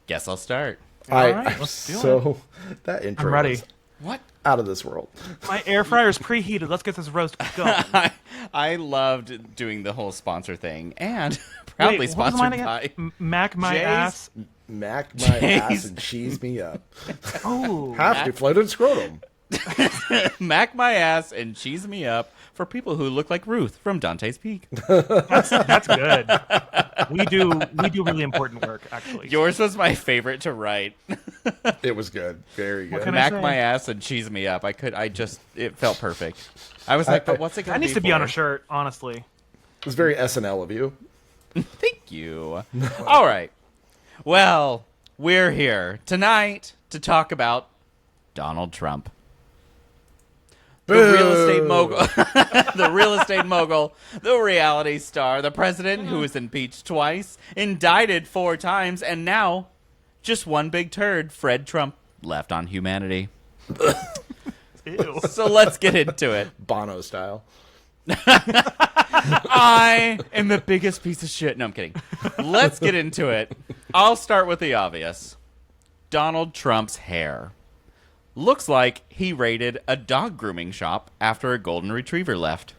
Guess I'll start. All right, let's do it. That intro I'm ready. was What? out of this world. My air fryer's preheated. Let's get this roast going. I loved doing the whole sponsor thing, and proudly Wait, what was sponsored mine by again? Mac My Jay's- Ass. Mac my ass and cheese me up. Oh. Half-deflated scrotum. Mac my ass and cheese me up for people who look like Ruth from Dante's Peak. That's good. We do really important work, actually. Yours was my favorite to write. It was good. Very good. What can I Mac say? my ass and cheese me up. It felt perfect. I was like, but what's it going That to be needs to be on for? a shirt, honestly. It was very SNL of you. Thank you. All right. Well, we're here tonight to talk about Donald Trump. The real estate mogul, the reality star, the president who was impeached twice, indicted 4 times, and now just one big turd, Fred Trump, left on humanity. Ew. So let's get into it. Bono style. I am the biggest piece of shit. No, I'm kidding. Let's get into it. I'll start with the obvious. Donald Trump's hair. Looks like he raided a dog grooming shop after a golden retriever left.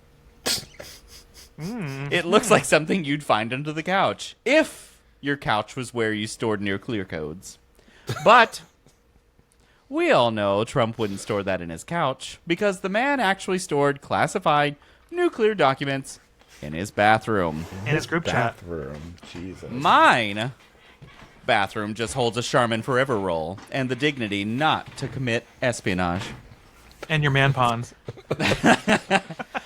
It looks like something you'd find under the couch, if your couch was where you stored nuclear codes. But we all know Trump wouldn't store that in his couch, because the man actually stored classified nuclear documents in his bathroom. In his group chat. Bathroom. Jesus. Mine bathroom just holds a Charmin Forever roll and the dignity not to commit espionage. And your man pawns.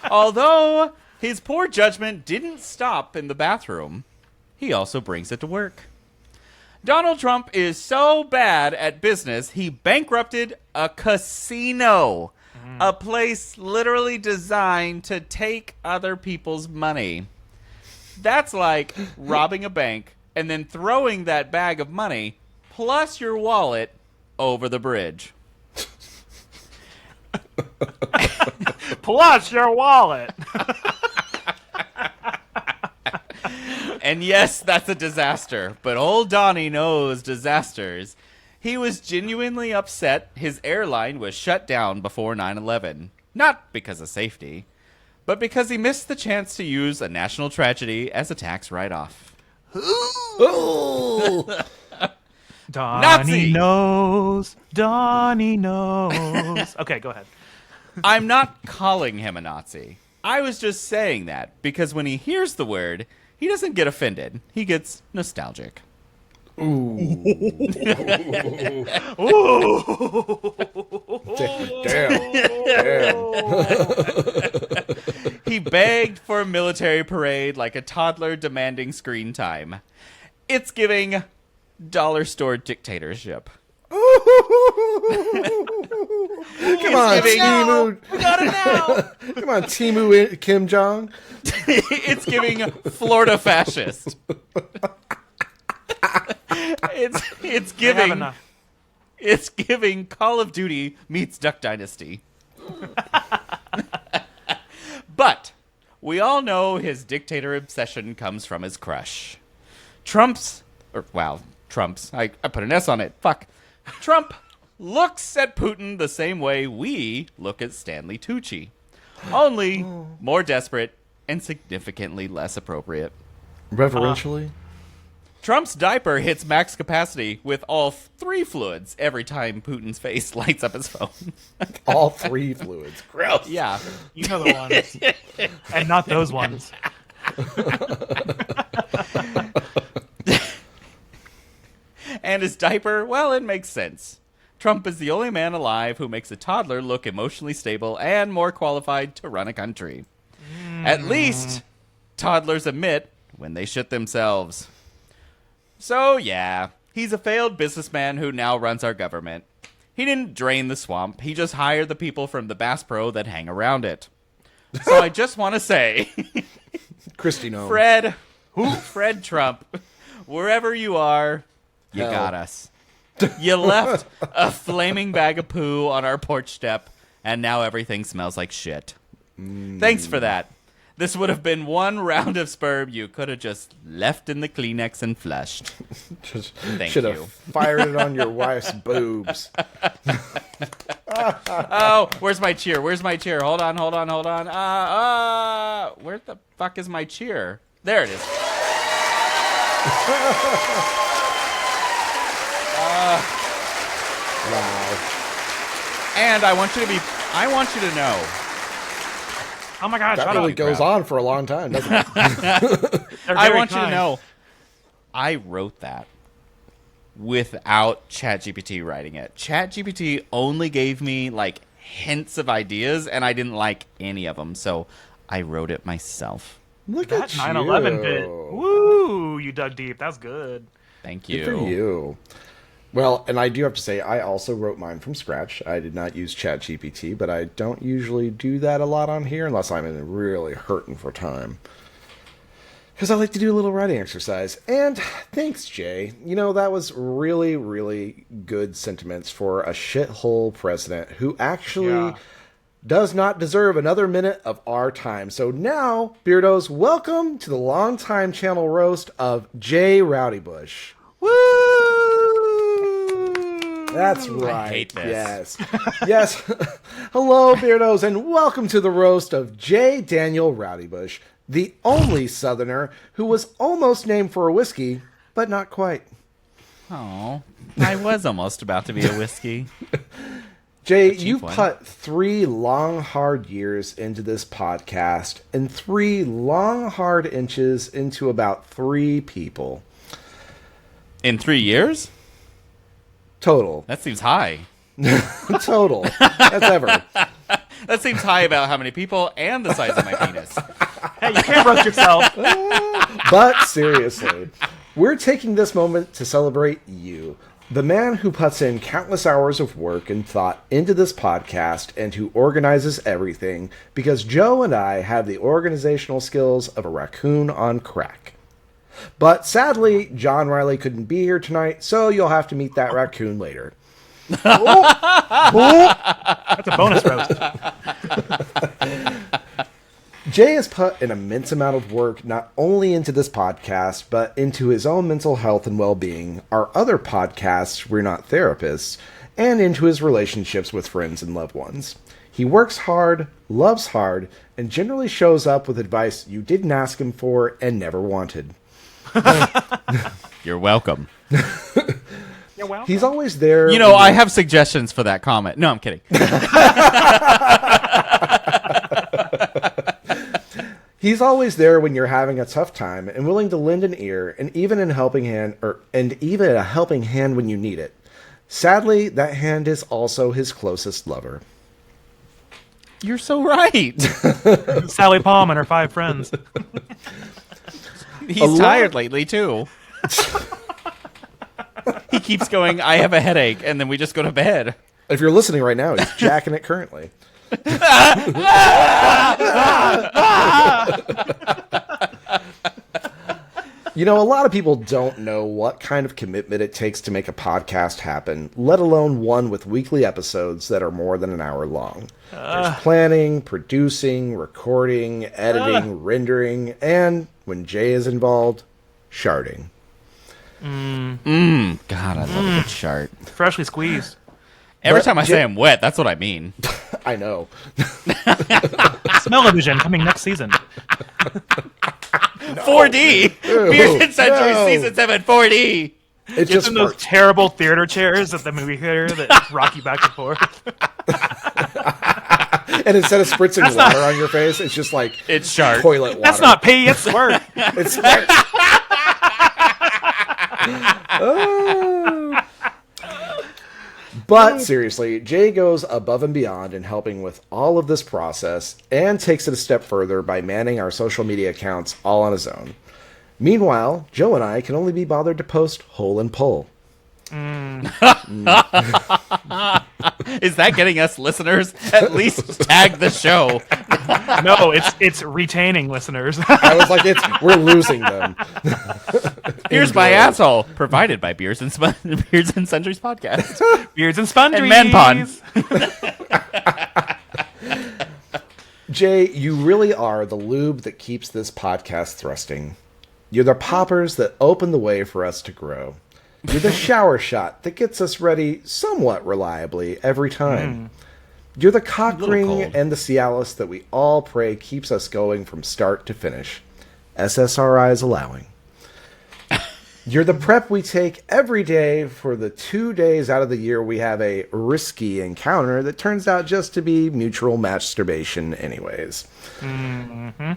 Although his poor judgment didn't stop in the bathroom, he also brings it to work. Donald Trump is so bad at business, he bankrupted a casino. A place literally designed to take other people's money. That's like robbing a bank and then throwing that bag of money plus your wallet over the bridge. Plus your wallet. And yes, that's a disaster, but old Donnie knows disasters. He was genuinely upset his airline was shut down before 9/11. Not because of safety, but because he missed the chance to use a national tragedy as a tax write-off. Donnie knows. Donnie knows. Okay, go ahead. I'm not calling him a Nazi. I was just saying that because when he hears the word, he doesn't get offended. He gets nostalgic. Ooh. Damn. He begged for a military parade like a toddler demanding screen time. It's giving dollar store dictatorship. Come on, Timu. We got it now. Come on, Timu Kim Jong. It's giving Florida fascist. It's giving Call of Duty meets Duck Dynasty. But we all know his dictator obsession comes from his crush. Trump's. I put an S on it. Fuck. Trump looks at Putin the same way we look at Stanley Tucci. Only more desperate and significantly less appropriate. Reverentially? Trump's diaper hits max capacity with all three fluids every time Putin's face lights up his phone. All three fluids. Gross. Yeah. You know the ones. And not those ones. And his diaper, well, it makes sense. Trump is the only man alive who makes a toddler look emotionally stable and more qualified to run a country. At least, toddlers admit when they shit themselves. So, yeah, he's a failed businessman who now runs our government. He didn't drain the swamp. He just hired the people from the Bass Pro that hang around it. So I just want to say, Christy knows. Fred Trump, wherever you are, you Hell. got us. You left a flaming bag of poo on our porch step, and now everything smells like shit. Thanks for that. This would have been one round of sperm you could have just left in the Kleenex and flushed. Thank Should you. have fired it on your wife's boobs. Oh, where's my cheer? Where's my cheer? Hold on. Where the fuck is my cheer? There it is. Wow. And I want you to know. Oh my God, that shut really up. goes on for a long time, doesn't it? I want you to know, I wrote that without ChatGPT writing it. ChatGPT only gave me like hints of ideas, and I didn't like any of them, so I wrote it myself. Look That at 9/11 bit. Woo, you dug deep. That's good. Thank you. Good for you. Well, and I do have to say, I also wrote mine from scratch. I did not use ChatGPT, but I don't usually do that a lot on here unless I'm really hurting for time. Because I like to do a little writing exercise. And thanks, Jay. You know, that was really, really good sentiments for a shithole president who actually does not deserve another minute of our time. So now, Beardos, welcome to the longtime channel roast of Jay Rowdybush. Woo! That's right. I hate this. Yes. Hello, Beardos, and welcome to the roast of J. Daniel Rowdybush, the only Southerner who was almost named for a whiskey, but not quite. Oh, I was almost about to be a whiskey. Jay, you put 3 long, hard years into this podcast and 3 long, hard inches into about 3 people. In 3 years? Total. That seems high. Total. That's ever. That seems high about how many people and the size of my penis. Hey, you can't roast yourself. But seriously, we're taking this moment to celebrate you, the man who puts in countless hours of work and thought into this podcast and who organizes everything, because Joe and I have the organizational skills of a raccoon on crack. But sadly, John Riley couldn't be here tonight, so you'll have to meet that raccoon later. That's a bonus roast. Jay has put an immense amount of work not only into this podcast, but into his own mental health and well-being, our other podcasts, We're Not Therapists, and into his relationships with friends and loved ones. He works hard, loves hard, and generally shows up with advice you didn't ask him for and never wanted. You're welcome. You're welcome. He's always there. You know, I have suggestions for that comment. No, I'm kidding. He's always there when you're having a tough time and willing to lend an ear and even a helping hand when you need it. Sadly, that hand is also his closest lover. You're so right. Sally Palm and her 5 friends. He's tired lately, too. He keeps going, I have a headache, and then we just go to bed. If you're listening right now, he's jacking it currently. You know, a lot of people don't know what kind of commitment it takes to make a podcast happen, let alone one with weekly episodes that are more than an hour long. There's planning, producing, recording, editing, rendering, and, when Jay is involved, sharding. God, I love a good shart. Freshly squeezed. Every time I say I'm wet, that's what I mean. I know. Smell-o-vision coming next season. 4D! Beards and Sundries Season 7 4D! It's just in those terrible theater chairs at the movie theater that rock you back and forth. And instead of spritzing water on your face, it's just like it's sharp toilet water. That's not pee, it's squirt. It's squirt. But seriously, Jay goes above and beyond in helping with all of this process and takes it a step further by manning our social media accounts all on his own. Meanwhile, Joe and I can only be bothered to post hole and pull. Is that getting us listeners? At least tag the show. No, it's retaining listeners. I was like, we're losing them. Here's my asshole, provided by Beards and Sundries podcast. Beards and Sundries and Man Pun. Jay, you really are the lube that keeps this podcast thrusting. You're the poppers that open the way for us to grow. You're the shower shot that gets us ready somewhat reliably every time. You're the cock ring and the Cialis that we all pray keeps us going from start to finish. SSRIs allowing. You're the prep we take every day for the 2 days out of the year we have a risky encounter that turns out just to be mutual masturbation anyways. Mm-hmm.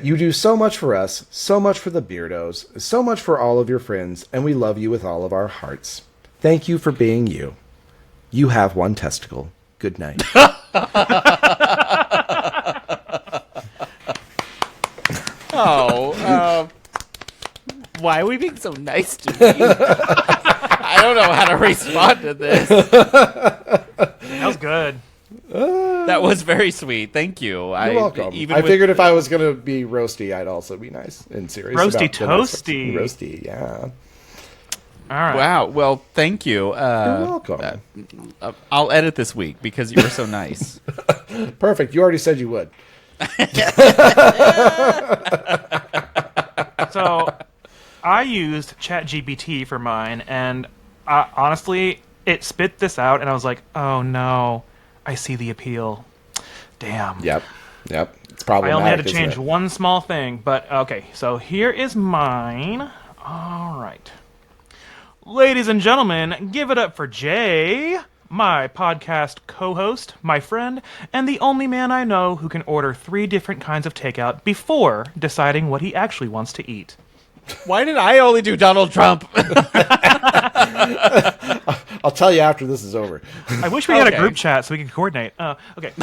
You do so much for us, so much for the Beardos, so much for all of your friends, and we love you with all of our hearts. Thank you for being you. You have one testicle. Good night. Why are we being so nice to me? I don't know how to respond to this. That was good. That was very sweet. Thank you. You're welcome. I figured if I was going to be roasty, I'd also be nice and serious. Roasty toasty. Roasty, yeah. All right. Wow. Well, thank you. You're welcome. I'll edit this week because you were so nice. Perfect. You already said you would. So, I used ChatGPT for mine, and honestly, it spit this out, and I was like, oh no, I see the appeal. Damn. Yep. It's problematic. I only had to change one small thing, but okay, so here is mine. All right. Ladies and gentlemen, give it up for Jay, my podcast co-host, my friend, and the only man I know who can order 3 different kinds of takeout before deciding what he actually wants to eat. Why did I only do Donald Trump? I'll tell you after this is over. I wish we had a group chat so we could coordinate. Okay.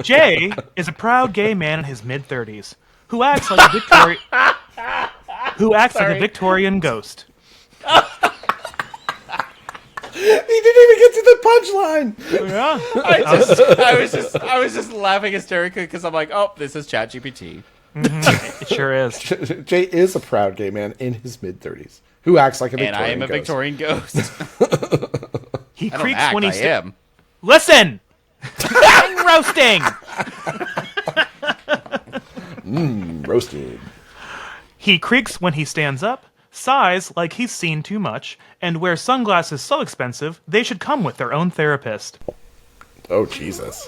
Jay is a proud gay man in his mid-30s who acts like a Victorian ghost. He didn't even get to the punchline. Yeah. I was just laughing hysterically because I'm like, oh, this is ChatGPT. Mm-hmm. It sure is. Jay is a proud gay man in his mid-30s who acts like a Victorian ghost. And I am a ghost. Victorian ghost. He creaks when he's Listen! I'm roasting! Roasted. He creaks when he stands up, sighs like he's seen too much, and wears sunglasses so expensive they should come with their own therapist. Oh, Jesus.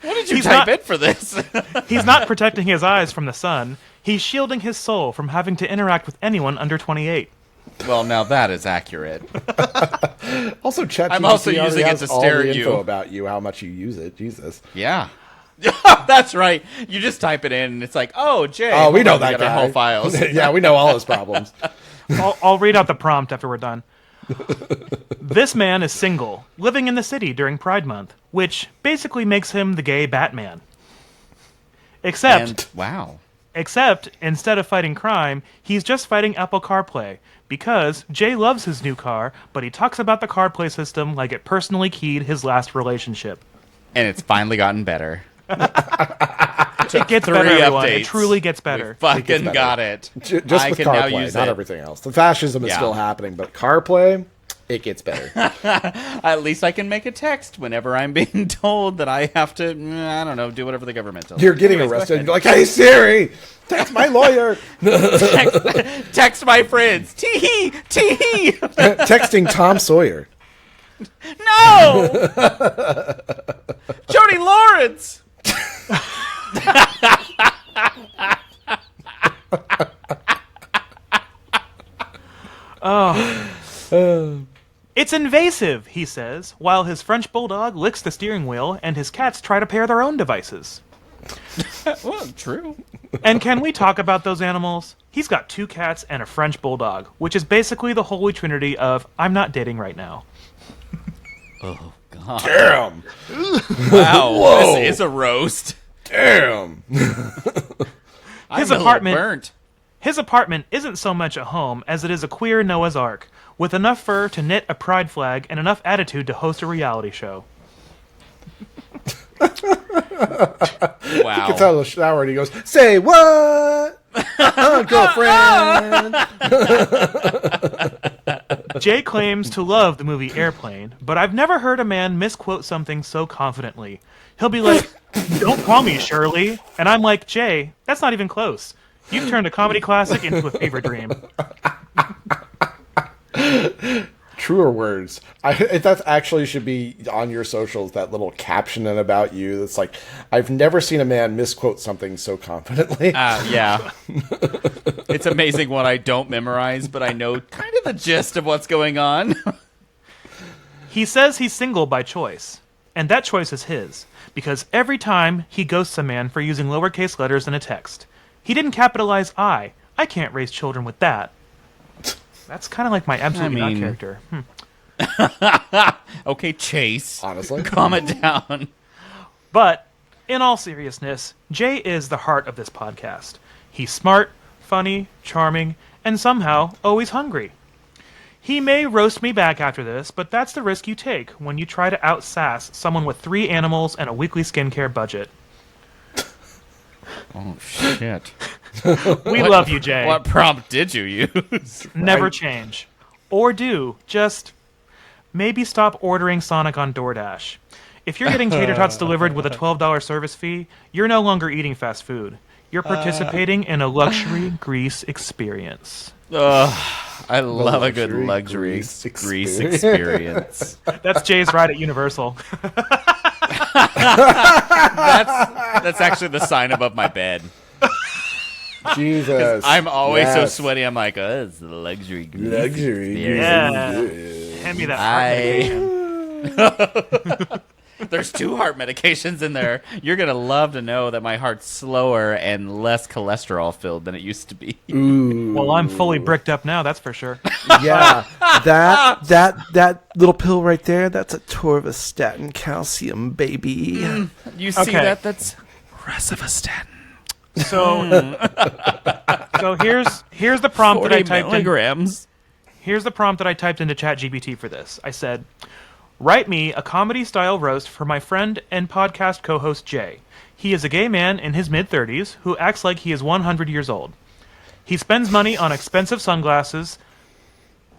What did you type in for this? He's not protecting his eyes from the sun. He's shielding his soul from having to interact with anyone under 28. Well, now that is accurate. Also, ChatGPT I'm also using it to stare at you about you, how much you use it. Jesus. Yeah. That's right. You just type it in, and it's like, oh, Jay. Oh, we know that got our guy. whole files. Yeah, we know all his problems. I'll read out the prompt after we're done. This man is single, living in the city during Pride Month, which basically makes him the gay Batman. Except instead of fighting crime, he's just fighting Apple CarPlay, because Jay loves his new car, but he talks about the CarPlay system like it personally keyed his last relationship. And it's finally gotten better. It gets better, everyone. It truly gets better. We fucking got it. Just I with can now CarPlay, use not it. everything else. The fascism is still happening, but CarPlay, it gets better. At least I can make a text whenever I'm being told that I have to, I don't know, do whatever the government tells me. You're getting arrested, and you're like, hey, Siri, text my lawyer. text my friends. Tee-hee, tee-hee. Texting Tom Sawyer. No! Jody Lawrence! It's invasive, he says, while his French bulldog licks the steering wheel and his cats try to pair their own devices. Well, true. And can we talk about those animals? He's got 2 cats and a French bulldog, which is basically the holy trinity of I'm not dating right now. Oh, God. Damn. Wow. Whoa. This is a roast. Damn. His apartment isn't so much a home as it is a queer Noah's Ark, with enough fur to knit a pride flag and enough attitude to host a reality show. Wow. He gets out of the shower and he goes, say what? Girlfriend. Jay claims to love the movie Airplane, but I've never heard a man misquote something so confidently. He'll be like, don't call me Shirley. And I'm like, Jay, that's not even close. You've turned a comedy classic into a fever dream. Truer words. That actually should be on your socials, that little caption and about you that's like, I've never seen a man misquote something so confidently. Yeah. It's amazing what I don't memorize, but I know kind of the gist of what's going on. He says he's single by choice, and that choice is his, because every time he ghosts a man for using lowercase letters in a text. He didn't capitalize I. I can't raise children with that. That's kind of like my absolutely not character. Okay, Chase. Honestly. Calm it down. But, in all seriousness, Jay is the heart of this podcast. He's smart, funny, charming, and somehow always hungry. He may roast me back after this, but that's the risk you take when you try to out-sass someone with 3 animals and a weekly skincare budget. Oh, shit. We love you, Jay. What prompt did you use? Never change. Or do. Just maybe stop ordering Sonic on DoorDash. If you're getting tater tots delivered with a $12 service fee, you're no longer eating fast food. You're participating in a luxury Greece experience. I love a good luxury Greece experience. That's Jay's ride at Universal. That's actually the sign above my bed. Jesus. I'm always so sweaty. I'm like, it's the luxury Greece experience. Yeah. Hand me that heart medication. There's 2 heart medications in there. You're going to love to know that my heart's slower and less cholesterol filled than it used to be. Ooh. Well, I'm fully bricked up now, that's for sure. Yeah. That little pill right there, that's a torvastatin calcium, baby. You see that? That's resivastatin. So here's the prompt that I typed milligrams. Here's the prompt that I typed into ChatGPT for this. I said, write me a comedy-style roast for my friend and podcast co-host Jay. He is a gay man in his mid-30s who acts like he is 100 years old. He spends money on expensive sunglasses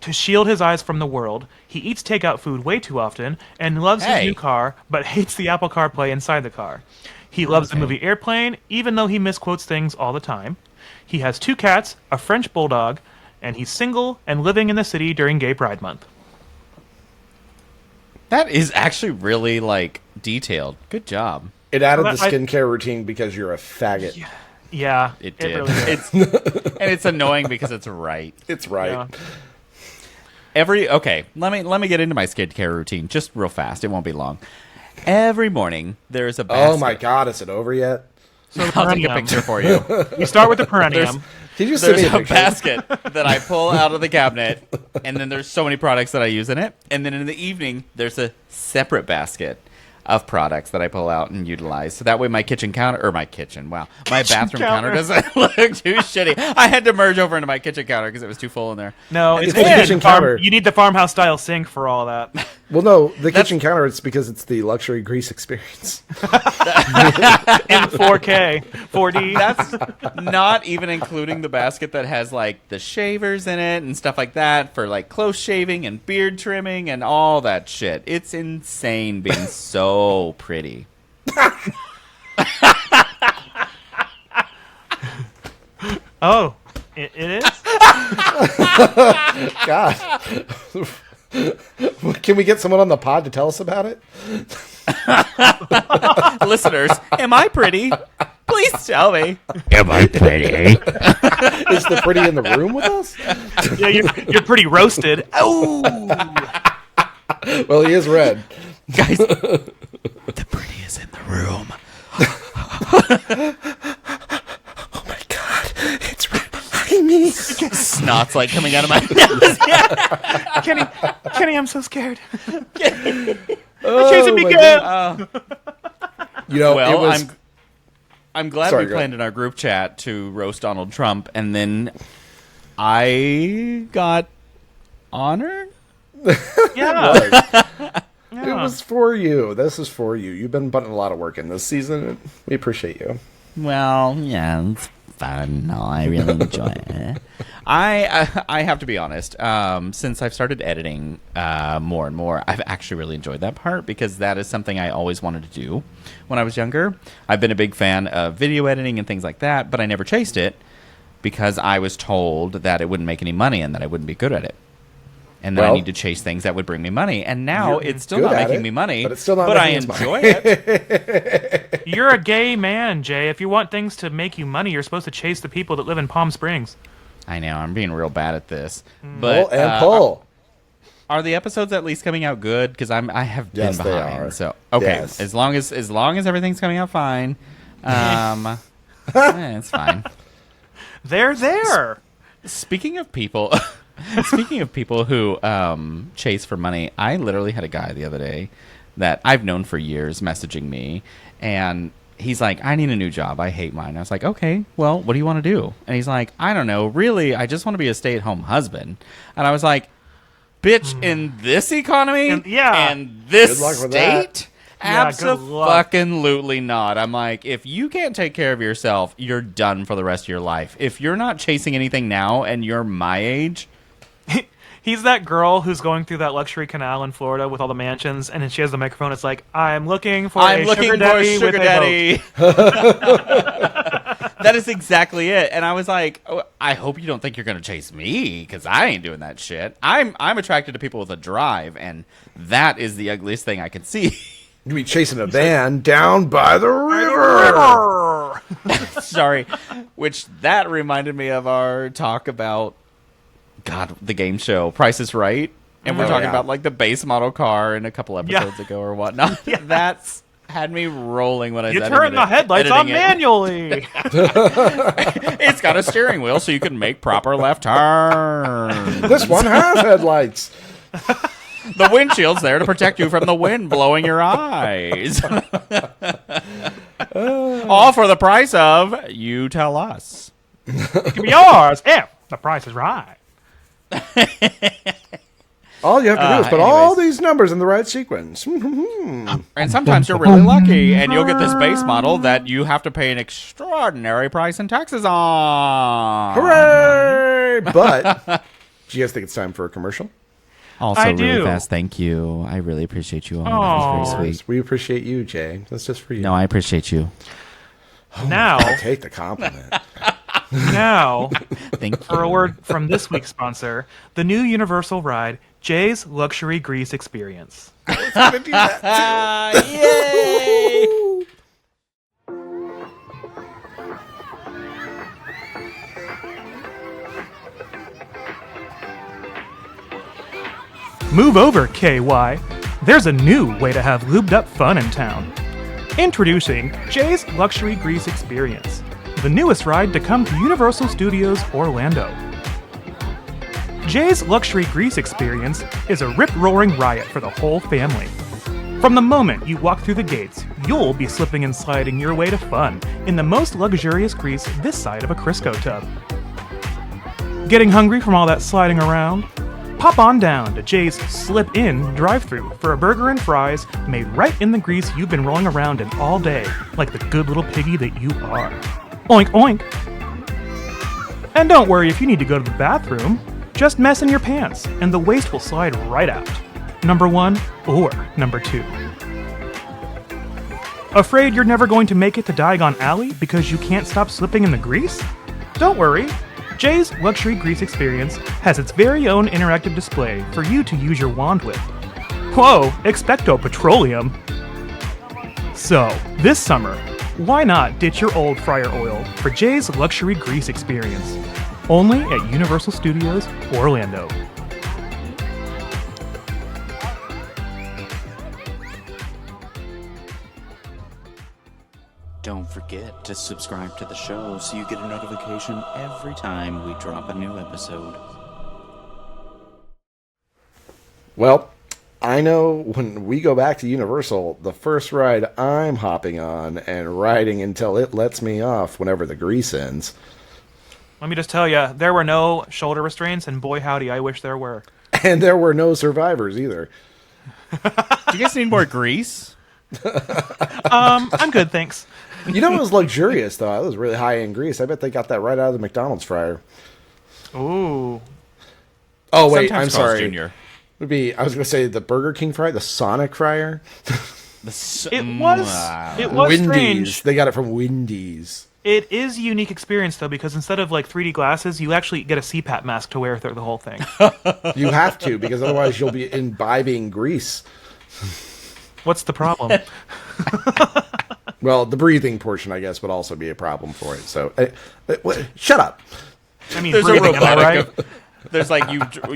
to shield his eyes from the world. He eats takeout food way too often and loves his new car, but hates the Apple CarPlay inside the car. He loves the movie Airplane, even though he misquotes things all the time. He has 2 cats, a French bulldog, and he's single and living in the city during Gay Pride Month. That is actually really, detailed. Good job. It added the skincare routine because you're a faggot. Yeah, it did. Really did. And it's annoying because it's right. It's right. Yeah. Let me get into my skincare routine just real fast. It won't be long. Every morning, there's a basket. Oh my God, is it over yet? So the I'll take a perineum. picture for you. We start with the perineum. Did you send There's me a basket that I pull out of the cabinet, and then there's so many products that I use in it. And then in the evening, there's a separate basket of products that I pull out and utilize. So that way my bathroom counter doesn't look too shitty. I had to merge over into my kitchen counter because it was too full in there. No, It's it's the kitchen counter. You need the farmhouse style sink for all that. Well, no, the kitchen counter, it's because it's the luxury grease experience. In 4K, 4D. That's not even including the basket that has like the shavers in it and stuff like that for like close shaving and beard trimming and all that shit. It's insane being so pretty. Oh, it is? God. Can we get someone on the pod to tell us about it? Listeners, am I pretty? Please tell me. Am I pretty? Is the pretty in the room with us? Yeah, you're pretty roasted. Oh! Well, he is red. Guys, the pretty is in the room. Oh my God, it's right behind me. Snot's like coming out of my nose. Kenny, I'm so scared. Oh, Chasing me, my girl. God. You know, Well, it was... I'm glad Sorry, we go planned in our group chat to roast Donald Trump, and then I got honored. Yeah. It was for you. This is for you. You've been putting a lot of work in this season. We appreciate you. Well, yeah, it's fun. No, I really enjoy it. I have to be honest. Since I've started editing more and more, I've actually really enjoyed that part because that is something I always wanted to do when I was younger. I've been a big fan of video editing and things like that, but I never chased it because I was told that it wouldn't make any money and that I wouldn't be good at it. And then I need to chase things that would bring me money. And now it's still not making me money, but it's still not but I making us enjoy money. it. You're a gay man, Jay. If you want things to make you money, you're supposed to chase the people that live in Palm Springs. I know, I'm being real bad at this. But Pull and pull. Are the episodes at least coming out good? Because I have been Yes, they behind. are. So okay, Yes. as long as everything's coming out fine, it's fine. They're there. Speaking of people, who chase for money, I literally had a guy the other day that I've known for years messaging me, and he's like, I need a new job. I hate mine. I was like, okay, well, what do you want to do? And he's like, I don't know. Really, I just want to be a stay-at-home husband. And I was like, bitch, in this economy? And this Good luck with that. state? Yeah, good luck. Absolutely not. I'm like, if you can't take care of yourself, you're done for the rest of your life. If you're not chasing anything now and you're my age... He's that girl who's going through that luxury canal in Florida with all the mansions, and then she has the microphone. It's like, I'm looking for a sugar daddy with a boat. That is exactly it. And I was like, oh, I hope you don't think you're going to chase me, because I ain't doing that shit. I'm attracted to people with a drive, and that is the ugliest thing I can see. You be chasing a van down by the river. Sorry. Which that reminded me of our talk about, God, the game show, Price is Right. And we're talking about like the base model car in a couple episodes ago or whatnot. That's had me rolling when I You was turn the headlights on manually. It's got a steering wheel so you can make proper left turns. This one has headlights. The windshield's there to protect you from the wind blowing your eyes. All for the price of, you tell us. It can be yours if the price is right. All you have to do is put all these numbers in the right sequence. And sometimes you're really lucky, and you'll get this base model that you have to pay an extraordinary price in taxes on. Hooray! But do you guys think it's time for a commercial? Also, I really do. fast, thank you. I really appreciate you all. Aw. That was very sweet. We appreciate you, Jay. That's just for you. No, I appreciate you. Now, I'll take the compliment. Thank you. for a word from this week's sponsor, the new Universal ride, Jay's Luxury Grease Experience. Yay! Move over, KY. there's a new way to have lubed up fun in town. Introducing Jay's Luxury Grease Experience, the newest ride to come to Universal Studios Orlando. Jay's Luxury Grease Experience is a rip-roaring riot for the whole family. From the moment you walk through the gates, you'll be slipping and sliding your way to fun in the most luxurious grease this side of a Crisco tub. Getting hungry from all that sliding around? Pop on down to Jay's Slip-In drive-thru for a burger and fries made right in the grease you've been rolling around in all day, like the good little piggy that you are. Oink oink! And don't worry if you need to go to the bathroom, just mess in your pants and the waste will slide right out. Number 1 or number 2. Afraid you're never going to make it to Diagon Alley because you can't stop slipping in the grease? Don't worry. Jay's Luxury Grease Experience has its very own interactive display for you to use your wand with. Whoa, expecto petroleum! So, this summer, why not ditch your old fryer oil for Jay's Luxury Grease Experience? Only at Universal Studios Orlando. Don't forget to subscribe to the show so you get a notification every time we drop a new episode. Well, I know when we go back to Universal, the first ride I'm hopping on and riding until it lets me off whenever the grease ends. Let me just tell you, there were no shoulder restraints, and boy howdy, I wish there were. And there were no survivors either. Do you guys need more grease? I'm good, thanks. You know, it was luxurious, though. It was really high in grease. I bet they got that right out of the McDonald's fryer. Ooh. Oh, wait, Sometimes I'm Carl's sorry. Jr. Would be, I was going to say the Burger King fryer, the Sonic fryer. It was Wendy's. strange. They got it from Wendy's. It is a unique experience, though, because instead of, 3D glasses, you actually get a CPAP mask to wear through the whole thing. You have to, because otherwise you'll be imbibing grease. What's the problem? Well, the breathing portion, I guess, would also be a problem for it. So, shut up. I mean, There's a breathing, am I robotic. right? There's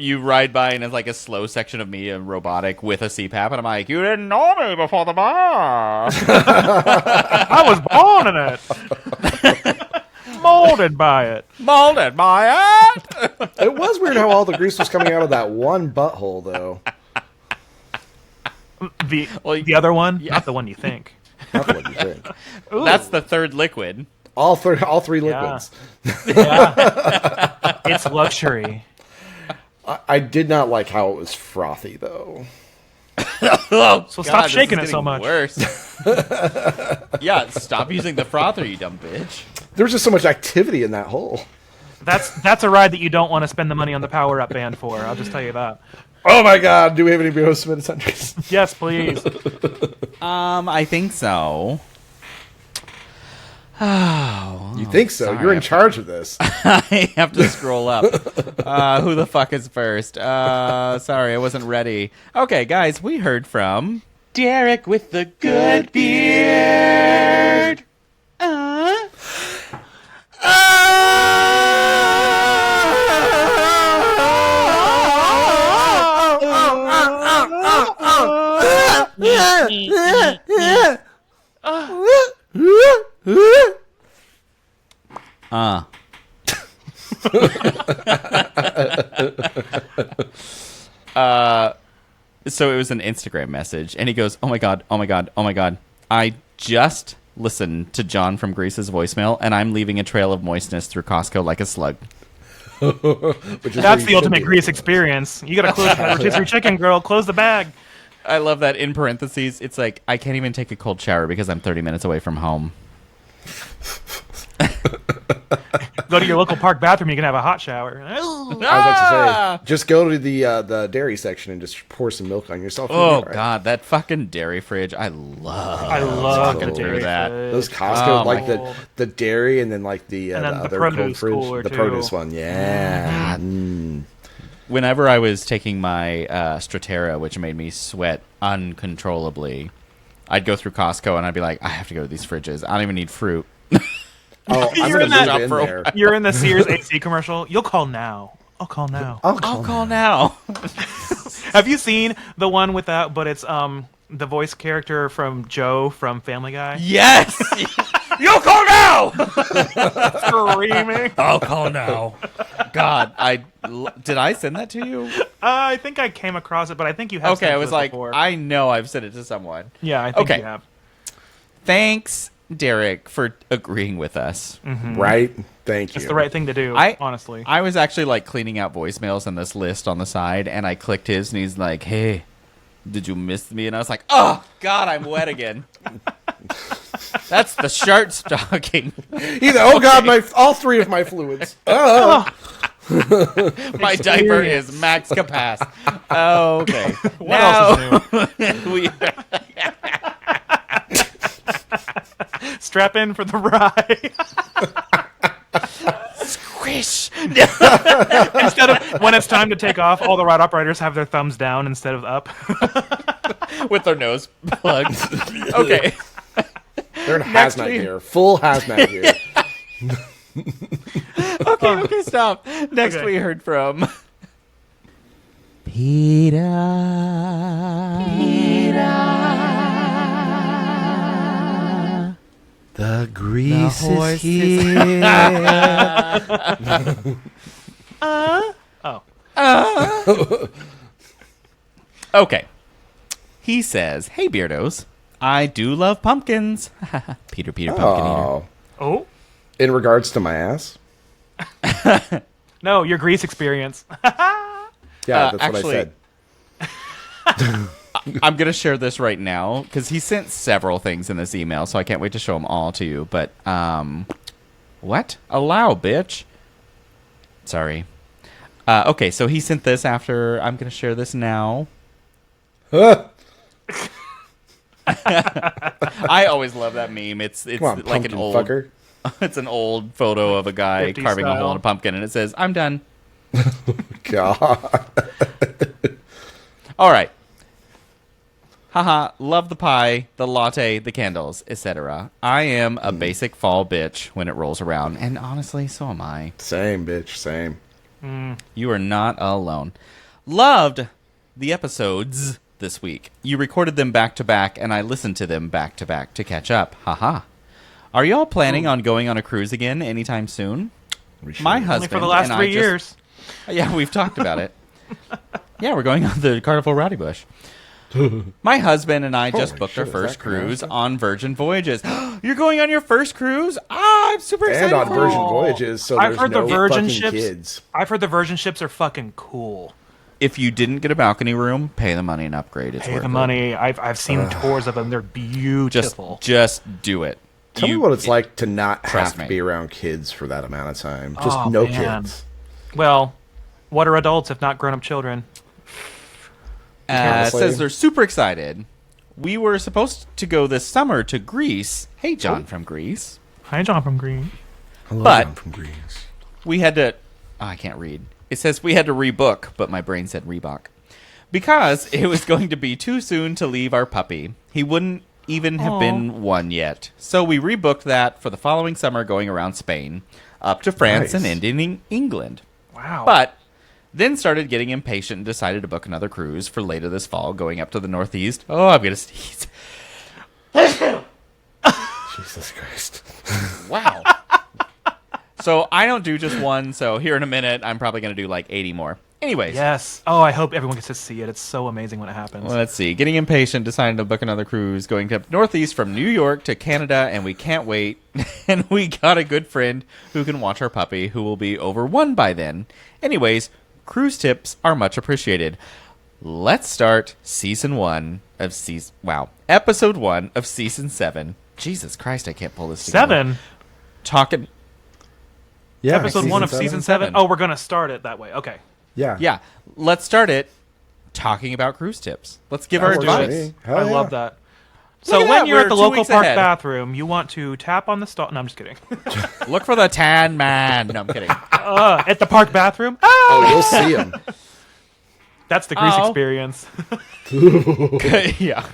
you ride by and it's like a slow section of me, a robotic with a CPAP, and I'm like, you didn't know me before the bar. I was born in it. Molded by it. Molded by it. It was weird how all the grease was coming out of that one butthole, though. The other one? Yeah. Not the one you think. Not the one you think. That's the third liquid. All three liquids. Yeah. It's luxury. I did not like how it was frothy, though. So stop shaking it so much. Worse. Yeah, stop using the frother, you dumb bitch. There was just so much activity in that hole. That's a ride that you don't want to spend the money on the Power Up band for. I'll just tell you that. Oh my God! Do we have any Beards Sundries? Yes, please. I think so. Oh, you think so? Sorry, You're in charge of this. I have to scroll up. Who the fuck is first? Sorry, I wasn't ready. Okay, guys, we heard from Derek with the good beard. So it was an Instagram message, and he goes, "Oh my god, oh my god, oh my god! I just listened to John from Grease's voicemail, and I'm leaving a trail of moistness through Costco like a slug." That's the ultimate Grease experience. You gotta close that rotisserie chicken, girl. Close the bag. I love that in parentheses. It's like, I can't even take a cold shower because I'm 30 minutes away from home. Go to your local park bathroom. You can have a hot shower. I was about to say, just go to the dairy section and just pour some milk on yourself. Oh God, that fucking dairy fridge! I love the dairy that. fridge. Those Costco, like the dairy, and then like the other produce cold cooler, fridge, the too. produce one. Yeah. Whenever I was taking my Stratera, which made me sweat uncontrollably, I'd go through Costco and I'd be like, I have to go to these fridges. I don't even need fruit. Oh, I'm You're gonna move in there. You're in the Sears AC commercial. You'll call now. I'll call now. I'll call now. Have you seen the one with that? But it's the voice character from Joe from Family Guy. Yes. You'll call now. Screaming. I'll call now. God, did I send that to you? I think I came across it, but I think you have. Okay, sent I was it like, before. I know I've sent it to someone. Yeah, I think okay. you have. Thanks, Derek, for agreeing with us. Mm-hmm. Right? Thank you. It's the right thing to do, honestly. I was actually like cleaning out voicemails on this list on the side, and I clicked his, and he's like, "Hey, did you miss me?" And I was like, "Oh God, I'm wet again." That's the shirt stocking. Oh God, all three of my fluids. Oh. My diaper is max capacity. Oh, okay. What else is new? Strap in for the ride. Squish. Instead of when it's time to take off, all the ride operators have their thumbs down instead of up. With their nose plugged. Okay. They're in hazmat gear. Full hazmat gear. Okay, stop. Next we heard from Peter. The grease is here. Okay. He says, "Hey, Beardos. I do love pumpkins." Peter, pumpkin eater. Oh? In regards to my ass? No, your grease experience. Yeah, that's actually, what I said. I'm going to share this right now because he sent several things in this email, so I can't wait to show them all to you. But, what? Allow, bitch. Sorry. Okay, so he sent this after. I'm going to share this now. I always love that meme. It's Come on, like an old fucker. It's an old photo of a guy 50 carving a hole style. in a pumpkin, and it says, "I'm done." God. All right. Haha, love the pie, the latte, the candles, etc. I am a basic fall bitch when it rolls around, and honestly, so am I. Same, bitch, same. You are not alone. Loved the episodes this week. You recorded them back to back, and I listened to them back to back to catch up. Haha. Are y'all planning on going on a cruise again anytime soon? My husband Only for the last and 3 I years. Yeah, we've talked about it. Yeah, we're going on the Carnival Rowdy Bush. My husband and I just booked our first cruise on Virgin Voyages. You're going on your first cruise? I'm super excited. And on for Virgin you. Voyages, so I've there's heard no the Virgin fucking ships. kids. I've heard the Virgin ships are fucking cool. If you didn't get a balcony room, pay the money and upgrade. It's Pay worth the it. money. I've seen tours of them. They're beautiful. Just do it. Tell me what it's like to not trust have to me. be around kids for that amount of time. Just Oh, no man. kids. Well, what are adults if not grown-up children? Says they're super excited. We were supposed to go this summer to Greece. Hey, John from Greece. Hi, John from Green. Hello, But- John from Greece. We had to... I can't read. It says we had to rebook, but my brain said Reebok. Because it was going to be too soon to leave our puppy. He wouldn't even have been one yet. So we rebooked that for the following summer going around Spain, up to France and Nice. ending in England. Wow. But then started getting impatient and decided to book another cruise for later this fall going up to the Northeast. Oh, I'm going to sneeze. Jesus Christ. Wow. So I don't do just one, so here in a minute, I'm probably going to do like 80 more. Anyways. Yes. Oh, I hope everyone gets to see it. It's so amazing when it happens. Well, let's see. Getting impatient, deciding to book another cruise, going up northeast from New York to Canada, and we can't wait. And we got a good friend who can watch our puppy, who will be over 1 by then. Anyways, cruise tips are much appreciated. Let's start episode 1 of season 7. Jesus Christ, I can't pull this together. 7? Talking. Yeah, Episode 1 of season 7? Oh, we're going to start it that way. Okay. Yeah. Yeah. Let's start it talking about cruise tips. Let's give our That works for advice. me. Hell I yeah. love that. Look So at when that, you're we're at the 2 local weeks park ahead. bathroom, you want to tap on the stall. No, I'm just kidding. Look for the tan man. No, I'm kidding. At the park bathroom? Oh, you'll see him. That's the grease Oh. experience. Yeah.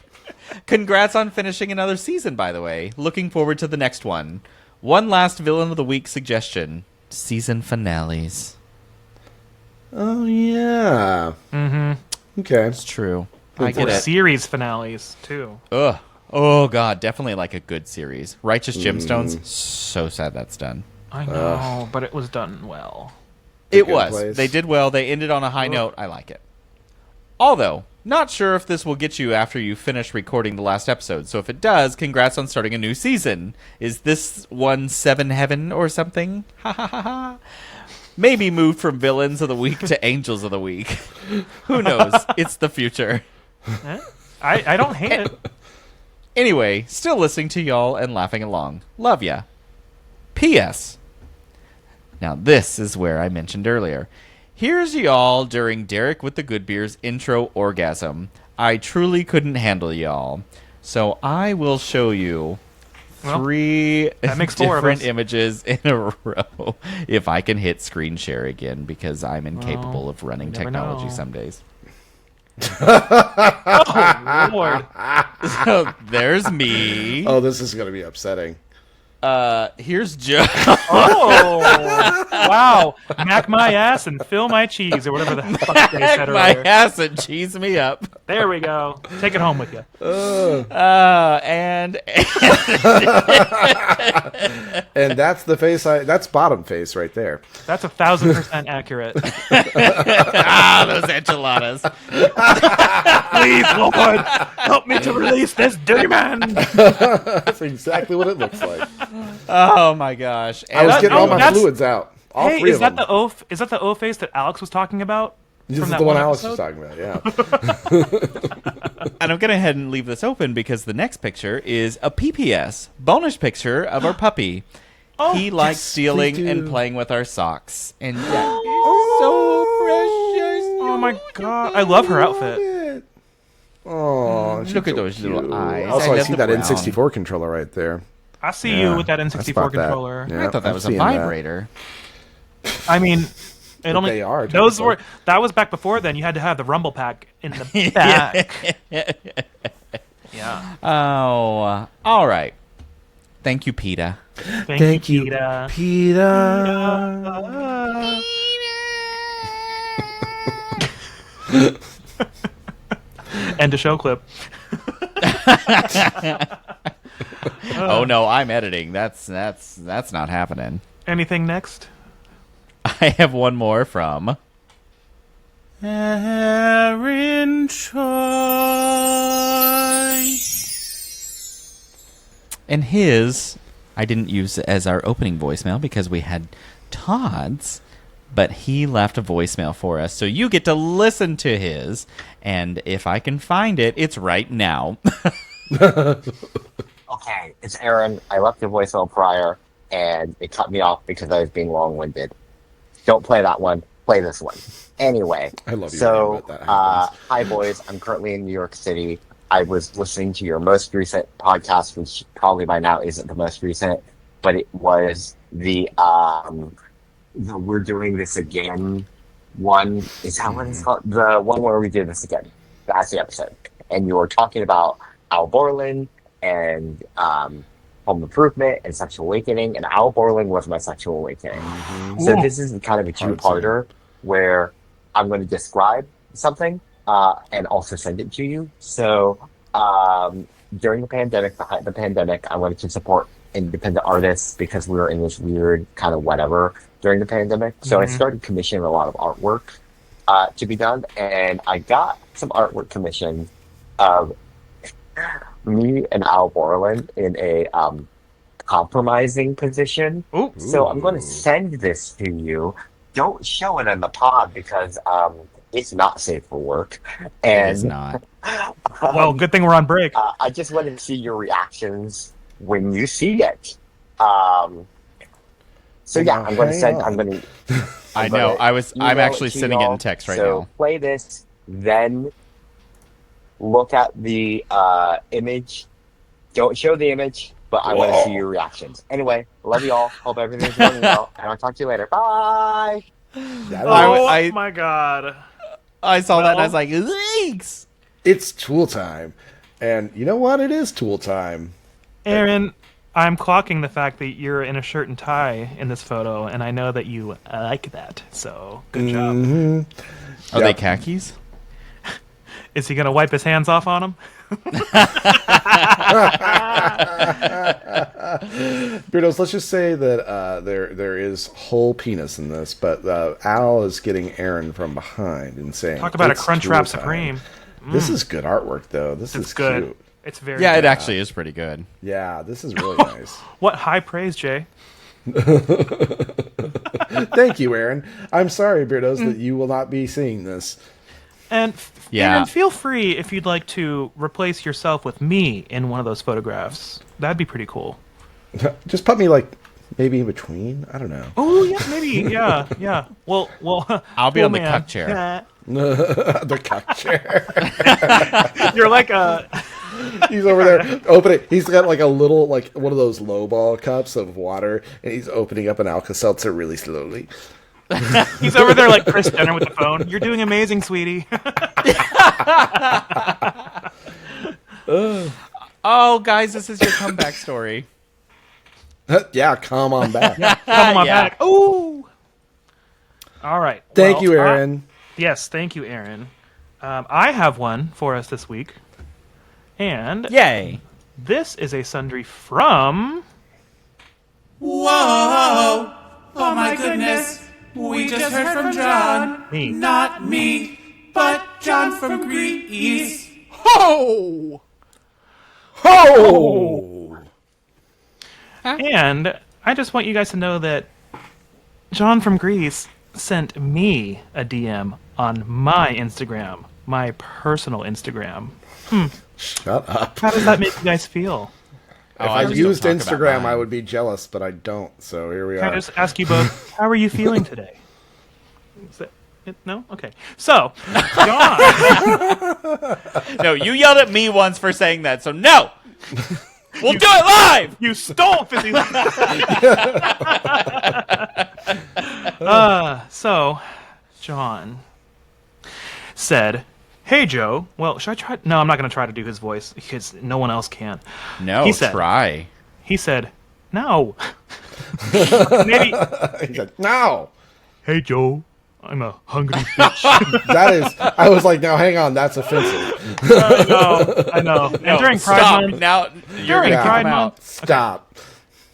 Congrats on finishing another season, by the way. Looking forward to the next one. One last villain of the week suggestion. Season finales. Oh, yeah. Mm-hmm. Okay. It's true. I get Or it. series finales, too. Ugh. Oh, God. Definitely like a good series. Righteous Gemstones. So sad that's done. I know, but it was done well. It was. They did well. They ended on a high note. I like it. Although, not sure if this will get you after you finish recording the last episode. So if it does, congrats on starting a new season. Is this one 7 heaven or something? Ha ha ha ha. Maybe moved from villains of the week to angels of the week. Who knows? It's the future. I don't hate it. Anyway, still listening to y'all and laughing along. Love ya. P.S. Now this is where I mentioned earlier. Here's y'all during Derek with the Good Beer's intro orgasm. I truly couldn't handle y'all. So I will show you 3 that makes 4 of different us. images in a row if I can hit screen share again because I'm incapable of running never technology know. some days. Oh, Lord. So there's me. Oh, this is going to be upsetting. Here's Joe. Oh, wow. Mac my ass and fill my cheese, or whatever the fuck they said my earlier. ass and cheese me up. There we go. Take it home with you. And And that's the face. That's bottom face right there. That's 1,000% accurate. Those enchiladas. Please, Lord, help me to release this demon. That's exactly what it looks like. Oh my gosh! I was getting all my that's- fluids out. All Hey, 3 is of that them. the O? Is that the O face that Alex was talking about? This from is that the one one Alex was episode? talking about, yeah. And I'm going to head and leave this open because the next picture is a PPS bonus picture of our puppy. He likes stealing and playing with our socks, and yeah, it's so precious. Oh my god, I love her outfit. Oh, Look at those little eyes. Also, I love see the that brown. N64 controller right there. I see Yeah, you with that I N64 spot that. controller. Yeah, I thought that I'm was a seeing that. vibrator. I mean, it only they are, those technically. were that was back before then. You had to have the rumble pack in the back. Yeah. Oh, all right. Thank you, PETA. Thank you, Peter. End of show clip. Oh no, I'm editing. That's not happening. Anything next? I have one more from Aaron Choi. And his, I didn't use as our opening voicemail because we had Todd's, but he left a voicemail for us. So you get to listen to his, and if I can find it, it's right now. Okay, it's Aaron. I left your voicemail prior, and it cut me off because I was being long-winded. Don't play that one. Play this one. Anyway, I love you. so, that happens. hi, boys. I'm currently in New York City. I was listening to your most recent podcast, which probably by now isn't the most recent, but it was the We're Doing This Again one. Is that what it's called? The one where we did this again. That's the episode. And you were talking about Al Borland and home improvement and sexual awakening, and Al Borland was my sexual awakening. So this is kind of a two-parter where I'm going to describe something and also send it to you. So during the pandemic, I wanted to support independent artists because we were in this weird kind of whatever during the pandemic. So I started commissioning a lot of artwork to be done, and I got some artwork commissioned of me and Al Borland in a compromising position. So I'm going to send this to you. Don't show it in the pod because it's not safe for work. And It's not. Well, good thing we're on break. I just wanted to see your reactions when you see it. So yeah, I'm going to send. I'm going to. I know. I'm actually sending it in text right now. Play this, then look at the image. Don't show the image, but I want to see your reactions. Anyway, love you all. Hope everything's going well, and I'll talk to you later. Bye. Oh my god! I saw that and I was like, thanks. It's tool time. And you know what? It is tool time. Aaron, I'm clocking the fact that you're in a shirt and tie in this photo, and I know that you like that. So good job. Are they khakis? Is he going to wipe his hands off on him? Beardos, let's just say that there is whole penis in this, but Al is getting Aaron from behind and saying, Talk about a "It's Crunchwrap tool time." Supreme. This is good artwork, though. This is good. cute. It's very Yeah, good. it actually is pretty good. Yeah, this is really nice. What high praise, Jay. Thank you, Aaron. I'm sorry, Beardos, that you will not be seeing this. And Yeah. Aaron, feel free if you'd like to replace yourself with me in one of those photographs. That'd be pretty cool. Just put me, like, maybe in between? I don't know. Oh, yeah, maybe. Yeah. Well, I'll be cool, on the man. cuck chair. The cock chair. You're like a... He's over there opening. He's got like a little, like one of those lowball cups of water, and he's opening up an Alka-Seltzer really slowly. He's over there like Chris Jenner with the phone. You're doing amazing, sweetie. Oh, guys, this is your comeback story. Yeah, come on back. Come on back. Ooh. All right. Thank you, Aaron. Yes, thank you, Aaron. I have one for us this week. And yay! This is a sundry from... Whoa! Oh my goodness! We just heard from John. Me. Not me, but John from Greece. Ho! Ho! And I just want you guys to know that John from Greece sent me a DM on my Instagram, my personal Instagram. Shut up. How does that make you guys feel? If I used Instagram, I would be jealous, but I don't. So here we Can are. I just ask you both, how are you feeling today? Is that it? No? Okay. So, John. No, you yelled at me once for saying that, so no! We'll do it live! You stole Fizzy. So, John said, "Hey, Joe." Well, should I try? No, I'm not going to try to do his voice because no one else can. No, he said, try. He said, "No." Maybe. He said, "No." Hey, Joe. I'm a hungry bitch. That is. I was like, now hang on, that's offensive. I know. And No, during Pride stop. Month, Now you're during gonna Pride come out. Month, Stop.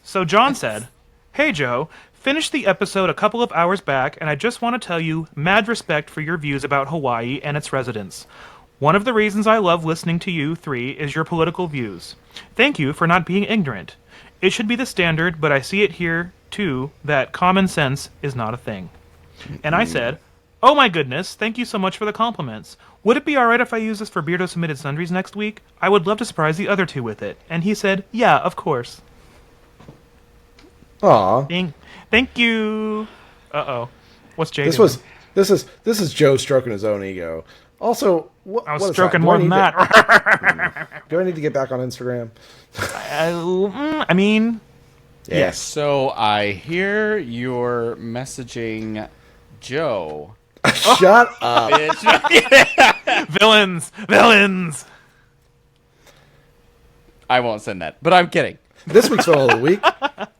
So John said, "Hey Joe, finished the episode a couple of hours back, and I just want to tell you, mad respect for your views about Hawaii and its residents. One of the reasons I love listening to you three is your political views. Thank you for not being ignorant. It should be the standard, but I see it here, too, that common sense is not a thing." And I said, "Oh my goodness, thank you so much for the compliments. Would it be alright if I use this for Beardo Submitted Sundries next week? I would love to surprise the other two with it." And he said, "Yeah, of course." Aw. Thank you. Uh-oh. What's Jay This doing? this is Joe stroking his own ego. Also, what I was what is stroking that? more than that. Do I need to get back on Instagram? I mean, Yes. So I hear you're messaging Joe. Shut up. Bitch. Villains. I won't send that, but I'm kidding. This week's Fellow of the Week,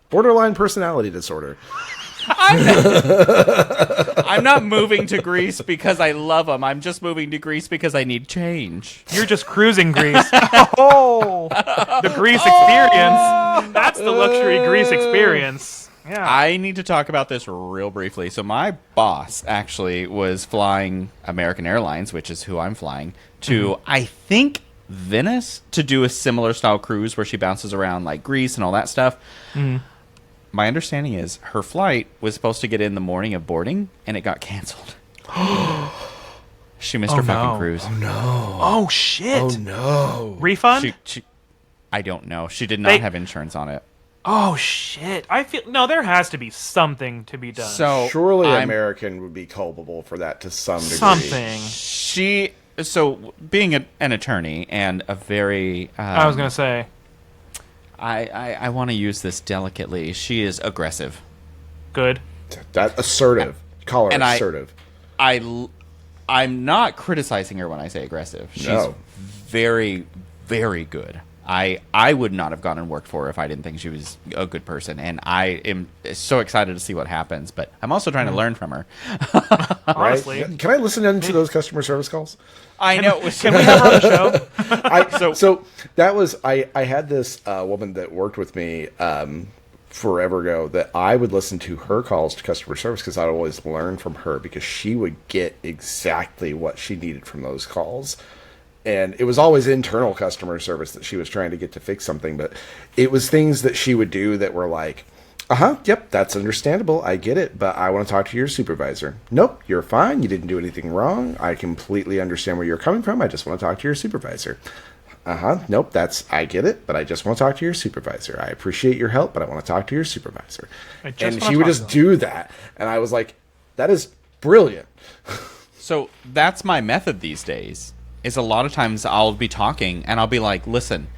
borderline personality disorder. I'm not moving to Greece because I love them. I'm just moving to Greece because I need change. You're just cruising Greece. Oh, the Greece experience. That's the luxury Greece experience. Yeah. I need to talk about this real briefly. So my boss actually was flying American Airlines, which is who I'm flying, to, I think, Venice to do a similar style cruise where she bounces around like Greece and all that stuff. My understanding is her flight was supposed to get in the morning of boarding, and it got canceled. She missed her fucking cruise. Oh, no. Oh, shit. Oh, no. Refund? I don't know. She did not have insurance on it. Oh, shit. I feel... No, there has to be something to be done. So surely American would be culpable for that to some degree. Something. So being an attorney and a very... I was going to say... I want to use this delicately. She is aggressive. Good. That assertive. Call her assertive. I'm not criticizing her when I say aggressive. She's very, very good. I would not have gone and worked for her if I didn't think she was a good person, and I am so excited to see what happens. But I'm also trying to learn from her. Honestly, right? Can I listen into those customer service calls? I know. Can we have her on the show? So that was I had this woman that worked with me forever ago that I would listen to her calls to customer service because I'd always learn from her because she would get exactly what she needed from those calls. And it was always internal customer service that she was trying to get to fix something, but it was things that she would do that were like, yep, that's understandable. I get it, but I want to talk to your supervisor. Nope, you're fine. You didn't do anything wrong. I completely understand where you're coming from. I just want to talk to your supervisor. Nope, I get it, but I just want to talk to your supervisor. I appreciate your help, but I want to talk to your supervisor. And she would just do that. And I was like, that is brilliant. So that's my method these days. Is a lot of times I'll be talking and I'll be like, listen,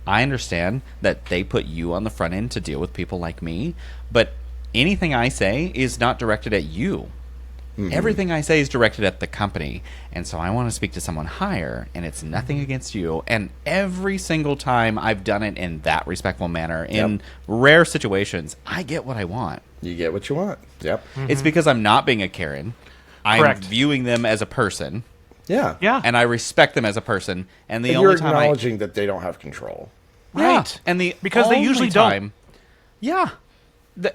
I understand that they put you on the front end to deal with people like me, but anything I say is not directed at you. Mm-hmm. Everything I say is directed at the company, and so I want to speak to someone higher, and it's nothing against you. And every single time I've done it in that respectful manner, in rare situations, I get what I want. You get what you want. Yep. Mm-hmm. It's because I'm not being a Karen. I'm viewing them as a person. Yeah. And I respect them as a person. And the only only time you're acknowledging that they don't have control. Right. And because they usually don't. Yeah.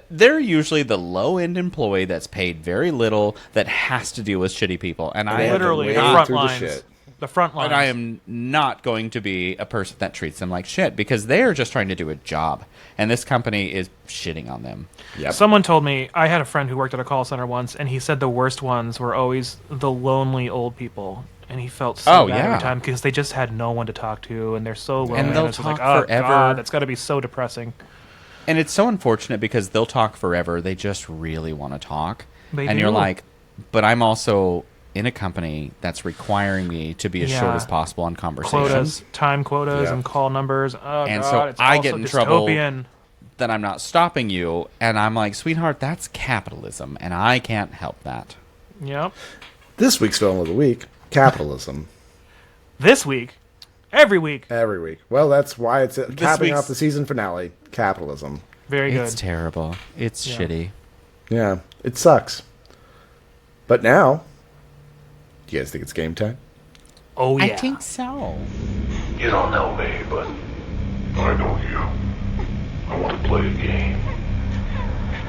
They're usually the low-end employee that's paid very little that has to deal with shitty people. And I literally the front lines. The front lines. And I am not going to be a person that treats them like shit because they are just trying to do a job. And this company is shitting on them. Yep. Someone told me, I had a friend who worked at a call center once, and he said the worst ones were always the lonely old people. And he felt so bad every time because they just had no one to talk to, and they're so lonely. And they'll it's talk like, forever. God, that's got to be so depressing. And it's so unfortunate because they'll talk forever. They just really want to talk. You're like, but I'm also in a company that's requiring me to be as short as possible on conversations. Time quotas, and call numbers. Oh, and God, so it's I also get in dystopian. trouble that I'm not stopping you. And I'm like, sweetheart, that's capitalism. And I can't help that. Yep. This week's film of the week, capitalism. This week? Every week. Every week. Well, that's why it's capping off the season finale. Capitalism. Very good. It's terrible. It's shitty. Yeah, it sucks. But now, do you guys think it's game time? Oh, yeah. I think so. You don't know me, but I know you. I want to play a game.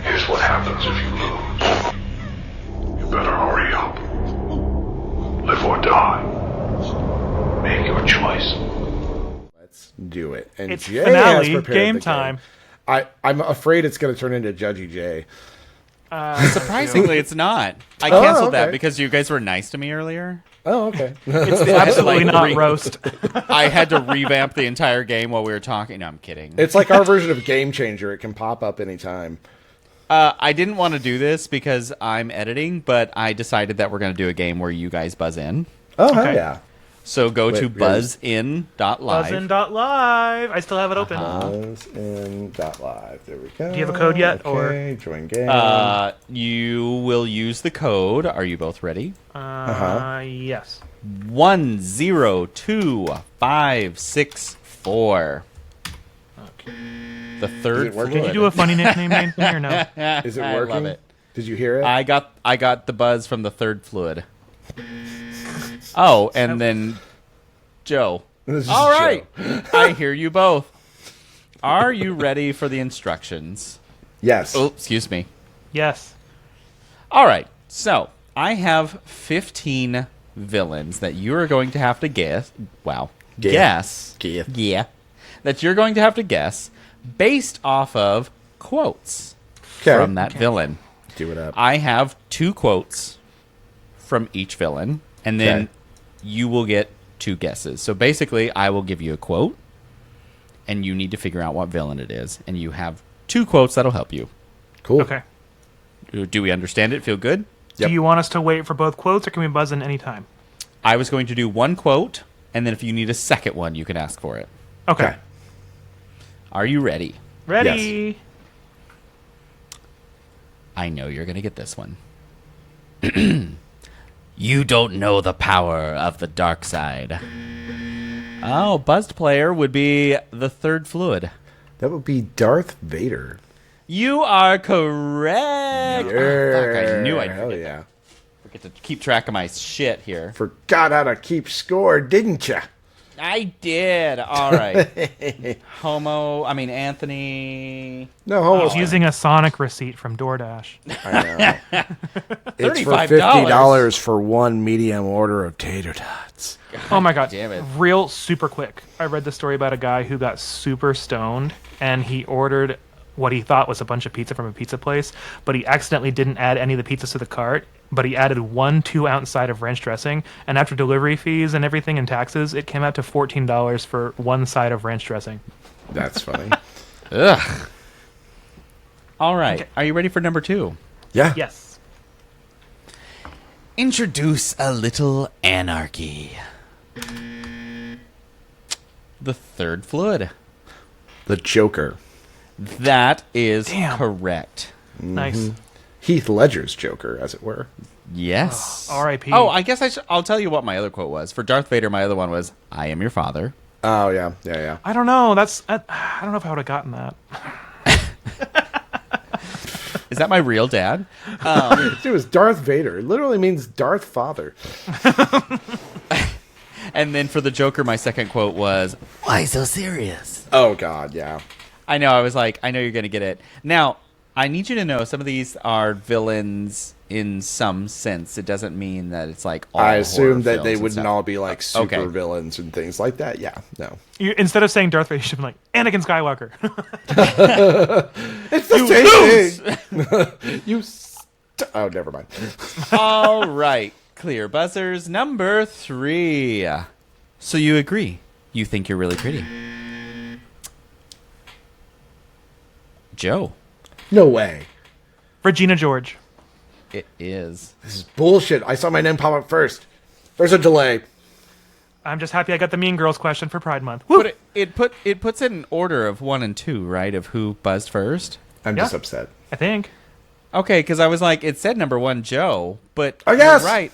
Here's what happens if you lose. You better hurry up. Live or die. Make your choice. Let's do it. And it's Jay finale, has prepared game the time. I'm afraid it's going to turn into Judgy Jay. Surprisingly, it's not. I canceled that because you guys were nice to me earlier. Oh, okay. It's absolutely not roast. I had to revamp the entire game while we were talking. No, I'm kidding. It's like our version of Game Changer. It can pop up anytime. I didn't want to do this because I'm editing, but I decided that we're going to do a game where you guys buzz in. Oh, hell yeah. So go to buzzin.live. Buzzin.live. I still have it open. Buzzin.live. There we go. Do you have a code yet? Okay, join game. You will use the code. Are you both ready? Yes. 102564. Okay. The third fluid. Did you do a funny nickname name or no? Is it working? I love it. Did you hear it? I got the buzz from the third fluid. Oh, and then Joe. All right. I hear you both. Are you ready for the instructions? Yes. Oh, excuse me. Yes. All right. So, I have 15 villains that you are going to have to guess. Wow. Guess. Yeah. That you're going to have to guess based off of quotes from that villain. Do it up. I have 2 quotes from each villain, and then you will get 2 guesses. So basically, I will give you a quote, and you need to figure out what villain it is, and you have 2 quotes that'll help you. Cool. Okay. Do we understand it? Feel good? Yep. Do you want us to wait for both quotes, or can we buzz in any time? I was going to do 1 quote, and then if you need a second one, you can ask for it. Okay. Are you ready? Ready. Yes. I know you're going to get this one. You don't know the power of the dark side. Oh, buzzed player would be the third fluid. That would be Darth Vader. You are correct. Yeah. Oh, fuck, I knew I'd Hell forget yeah. that. Forget to keep track of my shit here. Forgot how to keep score, didn't ya? I did. All right. Anthony. No, Homo. He's using a Sonic receipt from DoorDash. I know. It's for $35. $50 for one medium order of tater tots. Oh my god. damn it. Real super quick. I read the story about a guy who got super stoned and he ordered what he thought was a bunch of pizza from a pizza place, but he accidentally didn't add any of the pizzas to the cart, but he added 1 2-ounce side of ranch dressing, and after delivery fees and everything and taxes, it came out to $14 for 1 side of ranch dressing. That's funny. Ugh. All right. Okay. Are you ready for number 2? Yeah. Yes. Introduce a little anarchy. The third fluid. The Joker. That is correct. Nice. Heath Ledger's Joker, as it were. Yes. R.I.P. Oh, I guess I'll tell you what my other quote was. For Darth Vader, my other one was, "I am your father." Oh, yeah. Yeah. I don't know. I don't know if I would have gotten that. Is that my real dad? It was Darth Vader. It literally means Darth Father. And then for the Joker, my second quote was, "Why so serious?" Oh, God, yeah. I know. I was like, I know you're going to get it. Now, I need you to know some of these are villains in some sense. It doesn't mean that it's like all I assume horror that they films and wouldn't stuff. all be like super Okay. villains and things like that. Yeah, no. Instead of saying Darth Vader, you should be like, Anakin Skywalker. It's the same thing. Oh, never mind. All right. Clear buzzers. Number 3. So you agree. You think you're really pretty. Joe. No way. Regina George. It is. This is bullshit. I saw my name pop up first. There's a delay. I'm just happy I got the Mean Girls question for Pride Month. But it puts it in order of 1 and 2, right? Of who buzzed first. I'm just upset. I think. Okay, because I was like, it said number 1 Joe, but I guess. you're right.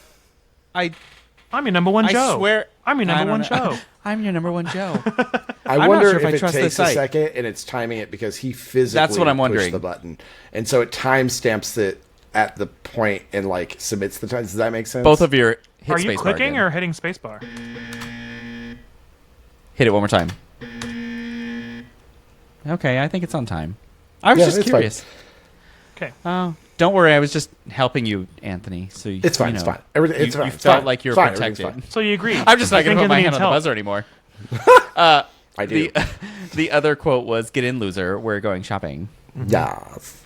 I'm your number 1 Joe. I swear. I'm your I number don't 1 know. Joe. I'm your number 1 Joe. I I'm wonder not sure if I it trust takes the a site. second and it's timing it because he physically That's what I'm pushed wondering. the button. And so it timestamps it at the point and like submits the time. Does that make sense? Both of your hit Are you space bar clicking again. or hitting spacebar? Hit it one more time. Okay, I think it's on time. I was just it's curious. Okay. Oh, don't worry. I was just helping you, Anthony. So It's fine, You it's know, fine. Everything- it's you, fine, You it's felt fine. like you were It's fine, everything's protected. fine. So you agree. I'm just not I going to think put my Anthony hand on the needs buzzer anymore. I do. The other quote was, "Get in, loser. We're going shopping." Yes.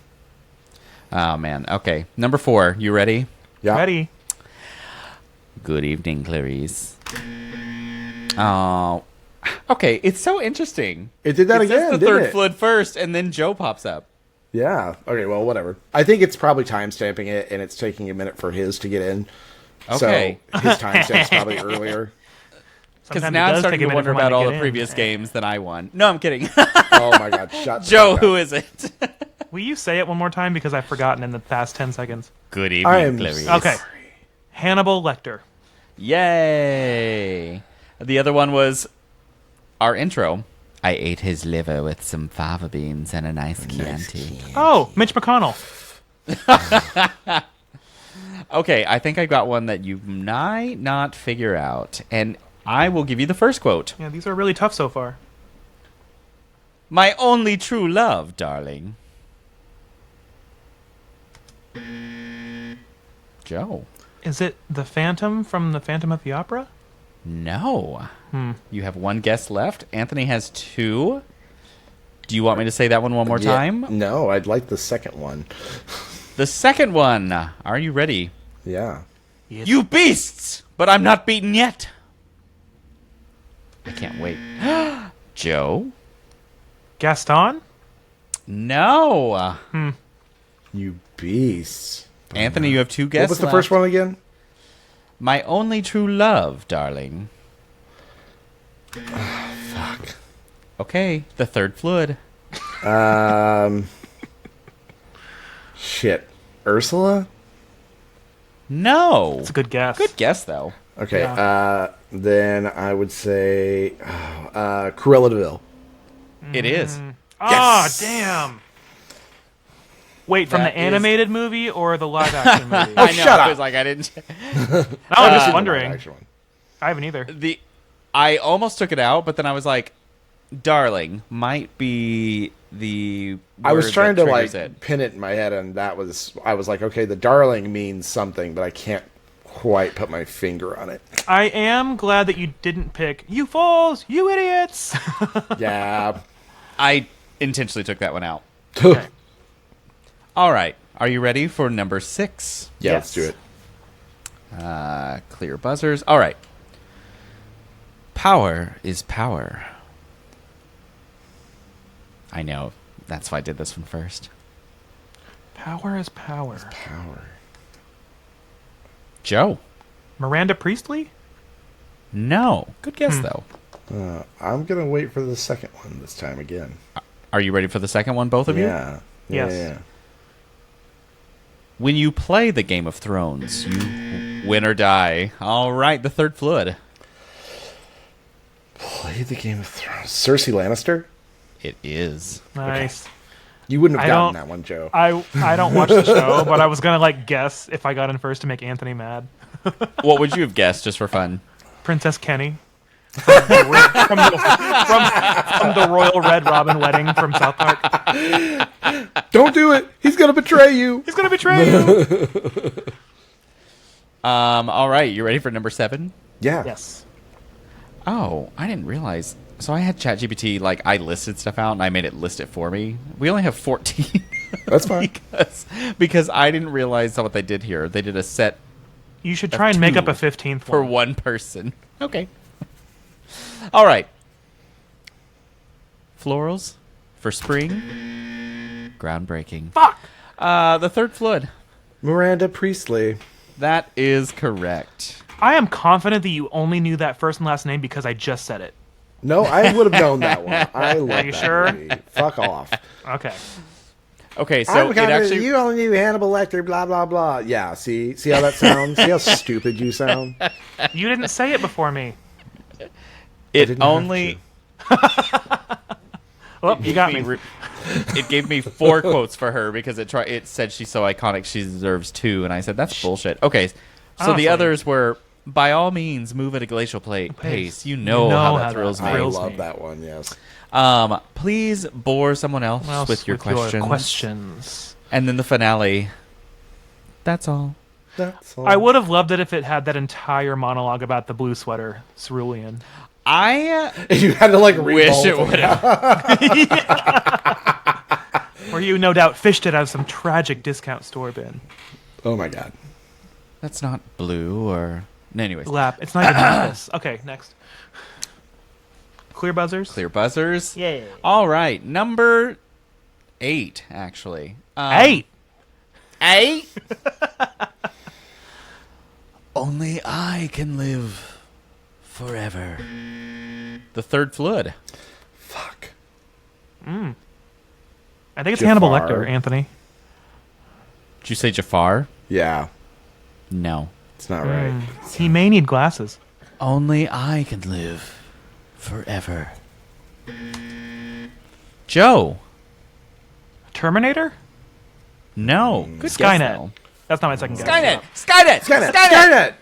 Oh man. Okay. Number 4. You ready? Yeah. Ready. Good evening, Clarice. Oh. Okay. It's so interesting. It did that It again, says the didn't third it? flood first, and then Joe pops up. Yeah. Okay, well, whatever. I think it's probably timestamping it, and it's taking a minute for his to get in. Okay. So his timestamp's probably earlier. Because Sometimes now it I'm does starting take a to minute wonder for mine about to all get the in. previous games that I won. No, I'm kidding. Oh my god, shut Joe, the fuck who up. is it? Will you say it one more time because I've forgotten in the past 10 seconds? Good I evening, am Clarice. Okay. Hannibal Lecter. Yay. The other one was our intro. I ate his liver with some fava beans and a nice Chianti. Oh, Mitch McConnell. Okay, I think I got one that you might not figure out. And I will give you the first quote. Yeah, these are really tough so far. My only true love, darling. Joe. Is it the Phantom from the Phantom of the Opera? No. You have one guess left. Anthony has 2. Do you want me to say that one more Yeah, time? No, I'd like the second one. The second one. Are you ready? Yeah. You beasts! But I'm not beaten yet. I can't wait. Joe? Gaston? No. You beasts. Anthony, you have 2 guesses. What was the first one again? My only true love, darling. Fuck. Okay, the third flood. Shit. Ursula? No. That's a good guess. Good guess, though. Okay. Yeah. Then I would say Cruella de Vil. It is. Ah, damn. Wait, from That the animated movie or the live action movie? I know. shut I up. was like, I didn't. No, I'm just The wondering. live-action one. I haven't either. I almost took it out, but then I was like, "Darling" might be the. I was word trying that to triggers like it. pin it in my head, and I was like, okay, the darling means something, but I can't quite put my finger on it. I am glad that you didn't pick "You fools, you idiots." Yeah. I intentionally took that one out. Okay. All right, are you ready for number 6? Yeah, let's do it. Clear buzzers. All right. Power is power. I know. That's why I did this one first. Power is power. Power. Joe. Miranda Priestley? No. Good guess, though. I'm going to wait for the second one this time again. Are you ready for the second one, both of you? Yeah. Yes. Yeah. When you play the Game of Thrones, you win or die. All right, the third flood. Play the Game of Thrones. Cersei Lannister? It is. Nice. You wouldn't have I gotten don't- that one, Joe. I don't watch the show, but I was gonna like guess if I got in first to make Anthony mad. What would you have guessed, just for fun? Princess Kenny. From the Royal Red Robin wedding from South Park. Don't do it. He's going to betray you. He's gonna betray you. All right, you ready for number 7? Yeah. Yes. Oh, I didn't realize. So I had ChatGPT, like, I listed stuff out, and I made it list it for me. We only have 14. That's fine. because I didn't realize what they did here. They did a set You should try and make up a 2 15th for one. one person. Okay. All right. Florals for spring. Groundbreaking. Fuck. The third flood. Miranda Priestley. That is correct. I am confident that you only knew that first and last name because I just said it. No, I would have known that one. I love Are you that sure? movie. Fuck off. Okay. Okay, so it actually. You only knew Hannibal Lecter, blah, blah, blah. Yeah, see how that sounds? See how stupid you sound? You didn't say it before me. It only. Well, you got me. It gave me 4 quotes for her because it said she's so iconic she deserves 2, and I said that's bullshit. Okay, so Honestly. the others were by all means move at a glacial pace. You know how that thrills me. I love that one. Yes. Please bore someone else with your questions. And then the finale. That's all. That's all. I would have loved it if it had that entire monologue about the blue sweater cerulean. You had to like wish it would have. Where you no doubt fished it out of some tragic discount store bin. Oh my god. That's not blue or. Anyways. Lap. It's not even this. Okay, next. Clear buzzers? Clear buzzers. Yeah. All right. Number 8, actually. 8? 8? Only I can live forever. The third flood. Fuck. I think it's Hannibal Jafar. Lecter, Anthony. Did you say Jafar? Yeah. No. It's not right. He may need glasses. Only I can live forever. Joe. Terminator? No. Good guess, Skynet. though. That's not my second guess. Skynet.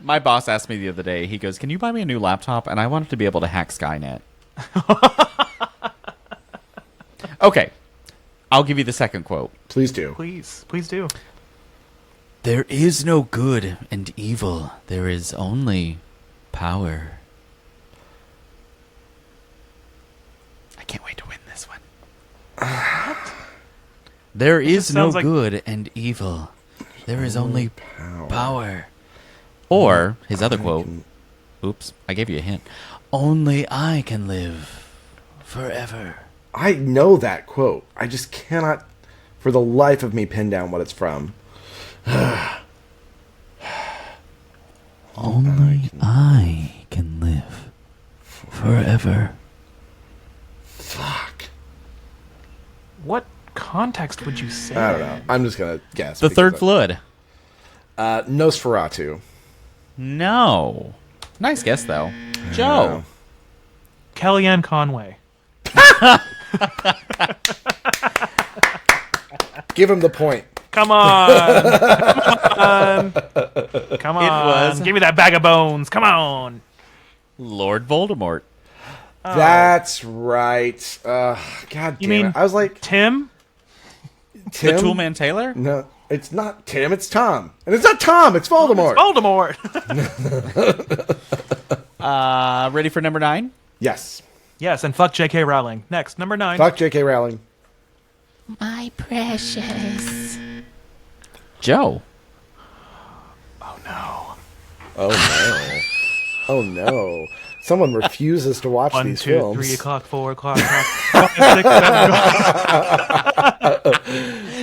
My boss asked me the other day, he goes, can you buy me a new laptop? And I wanted to be able to hack Skynet. Okay. I'll give you the second quote. Please do. Please do. There is no good and evil. There is only power. I can't wait to win this one. There is no good and evil. There is only power. Or, his other quote. Oops, I gave you a hint. Only I can live forever. I know that quote. I just cannot, for the life of me, pin down what it's from. Only I can live forever. Fuck. What context would you say? I don't know. I'm just going to guess. The third flood. Nosferatu. No. Nice guess, though. Joe. Kellyanne Conway. Give him the point. Come on. Come on. It was. Give me that bag of bones. Come on. Lord Voldemort. That's right. God You damn mean it. I was like, Tim? Tim? The Toolman Taylor? No, it's not Tim. It's Tom. And it's not Tom. It's Voldemort. Voldemort. Ready for number 9? Yes. Yes, and fuck J.K. Rowling. Next, number 9. Fuck J.K. Rowling. My precious. Joe. Oh, no. Oh, no. Oh, no. Someone refuses to watch 1, these 2, films. 3 o'clock, 4 o'clock, 5, 6, 7 o'clock.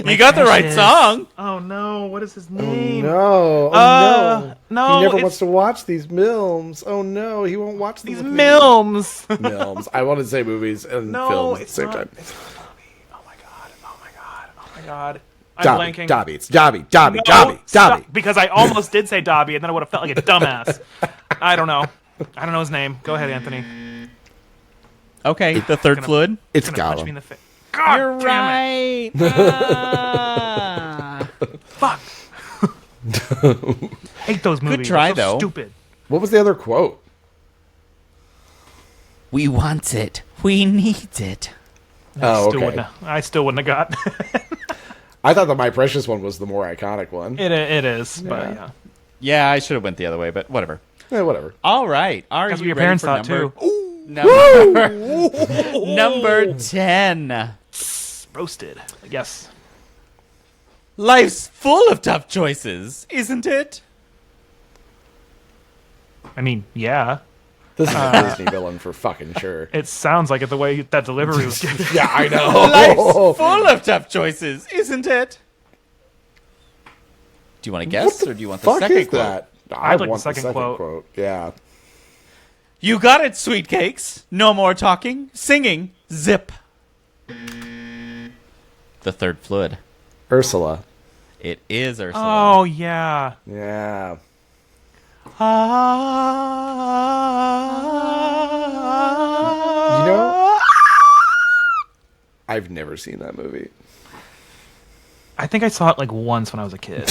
You got the right Precious. song. Oh, no. What is his Oh, name? no. Oh, no. No, He never it's- wants to watch these films. Oh, no. He won't watch These them with films. me. Films. I wanted to say movies and No, films at the it's same not. time. It's not a movie. Oh, my God. Oh, my God. Oh, my God. I'm Dobby. blanking. Dobby. It's Dobby. Dobby. No, Dobby. stop, Dobby. because I almost did say Dobby, and then I would have felt like a dumbass. I don't know. I don't know his name. Go ahead, Anthony. Okay, the third fluid. It's Gonna punch me in Gollum. the face. God You're damn right. it. Fuck. Hate those movies. Good try, They're so though. Stupid. What was the other quote? We want it. We need it. Oh, okay. I still wouldn't have got. I thought the My Precious one was the more iconic one. It is, but yeah. Yeah, I should have went the other way, but whatever. Yeah, whatever. All right. Are That's what you your ready parents for thought, number... too. Number 10. Roasted. Yes. Life's full of tough choices, isn't it? I mean, yeah. This is a Disney villain for fucking sure. It sounds like it the way that delivery was given. Yeah, I know. Life's full of tough choices, isn't it? Do you want to guess, or do you want the Fuck second is quote? that? I'd like want the second quote. Yeah. You got it, sweet cakes. No more talking, singing, zip. The third fluid. Ursula. It is Ursula. Oh, yeah. Yeah. You know, I've never seen that movie. I think I saw it like once when I was a kid.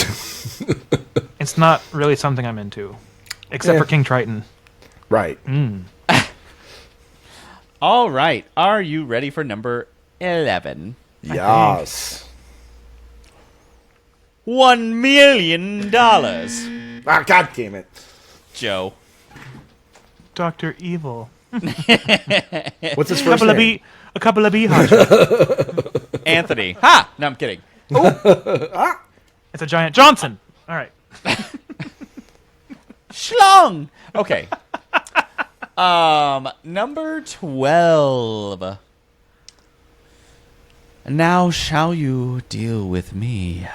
It's not really something I'm into, except for King Triton. Right. All right. Are you ready for number 11? Yes. $1 million. Ah, God damn it. Joe. Dr. Evil. What's his first name? A couple of beehives. Anthony. Ha! No, I'm kidding. It's a giant Johnson. All right. Schlong. Okay. Number 12. Now shall you deal with me?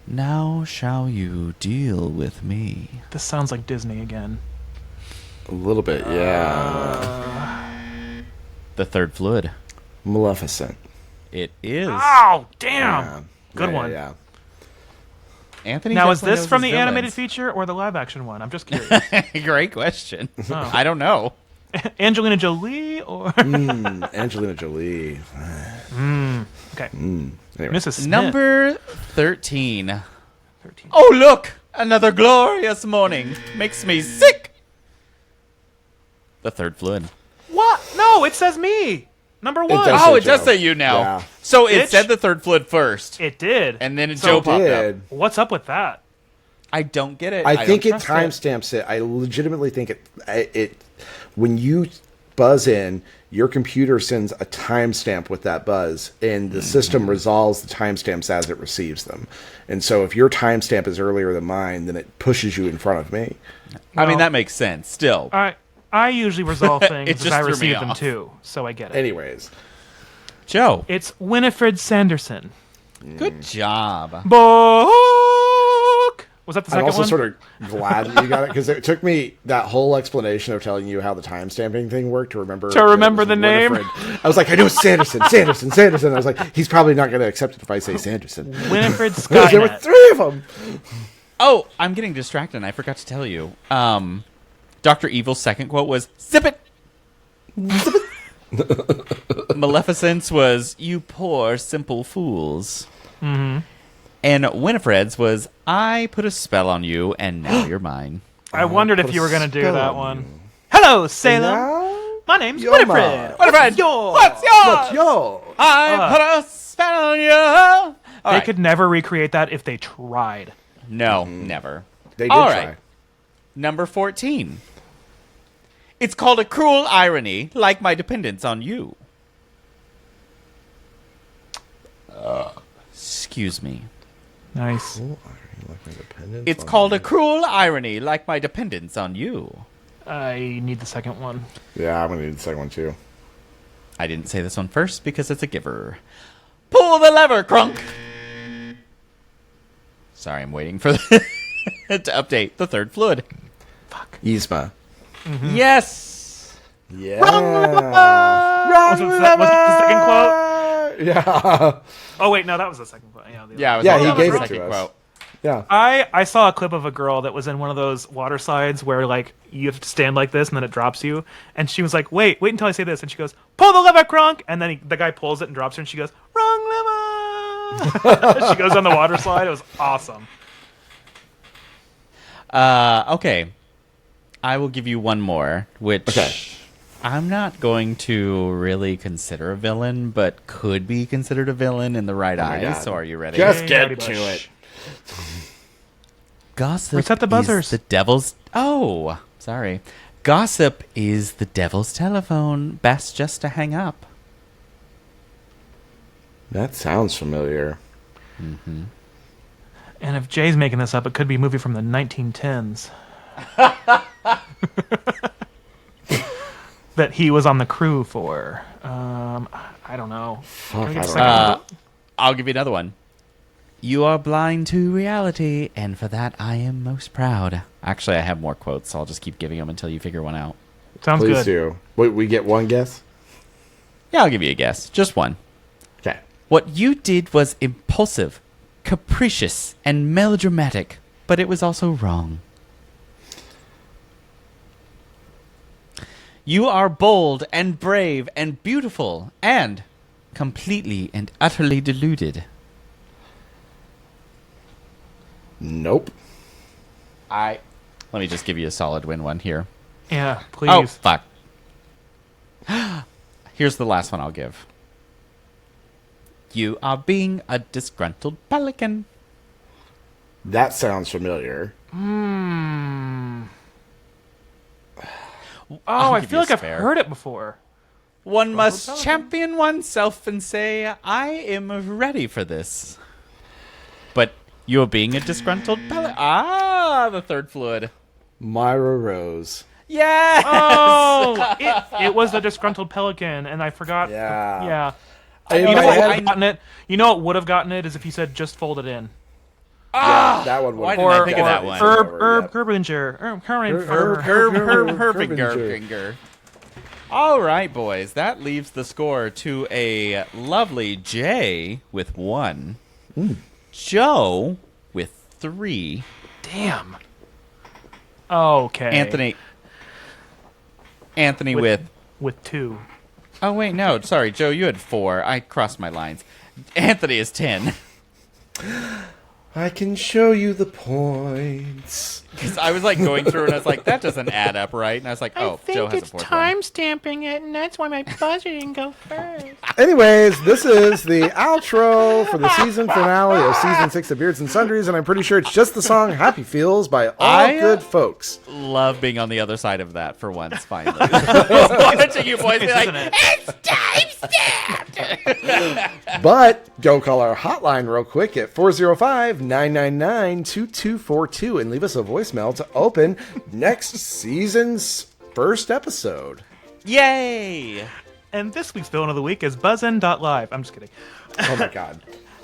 Now shall you deal with me? This sounds like Disney again. A little bit, yeah. The third fluid. Maleficent. It is. Oh, damn. Yeah. Good Yeah, one. Yeah. Anthony. Now, is definitely this knows from his the animated villains. feature or the live action one? I'm just curious. Great question. Oh. I don't know. Angelina Jolie or Angelina Jolie. Okay. Anyway. Mrs. Smith. Number 13. Oh, look! Another glorious morning. Makes me sick. The third fluid. What? No, it says me. Number 1. does. Oh, say it does Joe. say you now. Yeah. So it Bitch. said the third fluid first. It did. And then So Joe popped up. Did. What's up with that? I don't get it. I think don't it trust timestamps it. I legitimately think it when you buzz in, your computer sends a timestamp with that buzz, and the system resolves the timestamps as it receives them. And so, if your timestamp is earlier than mine, then it pushes you in front of me. I mean, No. that makes sense. Still. I usually resolve things It as just I threw me receive them off. too, so I get it. Anyways, Joe. It's Winifred Sanderson. Good job. Book. Was that the I'm second also one? sort of glad that you got it because it took me that whole explanation of telling you how the timestamping thing worked to remember the name. Winifred. I was like, I know it's Sanderson. I was like, he's probably not going to accept it if I say Sanderson. Winifred There were Skynet. 3 of them. Oh, I'm getting distracted, and I forgot to tell you. Dr. Evil's second quote was, "Zip it!" Zip it! Maleficent's was, "You poor, simple fools." Mm-hmm. And Winifred's was, "I put a spell on you, and now you're mine." I wondered if you were going to do that one. Hello, Salem. My name's Winifred. Winifred, what's yours? What's yours? I put a spell on you. They could never recreate that if they tried. No, never. They did All try. right. Number 14. It's called a cruel irony, like my dependence on you. Excuse me. Nice. It's called a cruel irony, like my dependence on you. I need the second one. Yeah, I'm going to need the second one, too. I didn't say this one first because it's a giver. Pull the lever, Crunk! Sorry, I'm waiting for to update the third fluid. Fuck. Yzma. Mm-hmm. Yes! Yeah. Was it the second quote? Yeah. Oh, wait, no, that was the second quote. Yeah, he gave it to us. Quote. Yeah. I saw a clip of a girl that was in one of those water slides where, like, you have to stand like this and then it drops you. And she was like, wait until I say this. And she goes, pull the lever, Crunk! And then the guy pulls it and drops her and she goes, wrong lever! She goes on the water slide. It was awesome. Okay. I will give you one more, which I'm not going to really consider a villain, but could be considered a villain in the right eyes. God. So are you ready? Just get to it. Gossip Reset the buzzers. is the devil's... Oh, sorry. Gossip is the devil's telephone. Best just to hang up. That sounds familiar. Mm-hmm. And if Jay's making this up, it could be a movie from the 1910s. That he was on the crew for. I don't know. Fuck, Can we get I a don't second know. quote? I'll give you another one. You are blind to reality, and for that I am most proud. Actually, I have more quotes, so I'll just keep giving them until you figure one out. Sounds Please good. do. Wait, we get one guess? Yeah, I'll give you a guess. Just one. Okay. What you did was impulsive, capricious, and melodramatic, but it was also wrong. You are bold and brave and beautiful and completely and utterly deluded. Nope. Let me just give you a solid win one here. Yeah, please. Oh, fuck. Here's the last one I'll give. You are being a disgruntled pelican. That sounds familiar. Oh, I feel like I've heard it before. One must champion oneself and say, I am ready for this. But you're being a disgruntled pelican. Ah, the third fluid. Myra Rose. Yes! Oh, it was the disgruntled pelican, and I forgot. Yeah. Yeah. In You know my what head- would have gotten it? You know what would have gotten it is if you said just fold it in. Yeah, that one would Why didn't I think of that one? Herb Herbinger. Herbinger. All right, boys. That leaves the score to a lovely Jay with 1. Joe with 3. Damn. Okay. Anthony with 2. Oh, wait, no. Sorry, Joe, you had 4. I crossed my lines. Anthony is 10. I can show you the points. Because I was like going through and I was like, that doesn't add up, right? And I was like, oh, Joe has a 4th one. Stamping it, and that's why my buzzer didn't go first. Anyways, this is the outro for the season finale of season 6 of Beards and Sundries, and I'm pretty sure it's just the song Happy Feels by all good folks. Love being on the other side of that for once, finally. Watching you boys be like, it's time stamped! But go call our hotline real quick at 405-999-2242 and leave us a voicemail to open next season's first episode. Yay! And this week's villain of the week is Buzzin.live. I'm just kidding. Oh my god.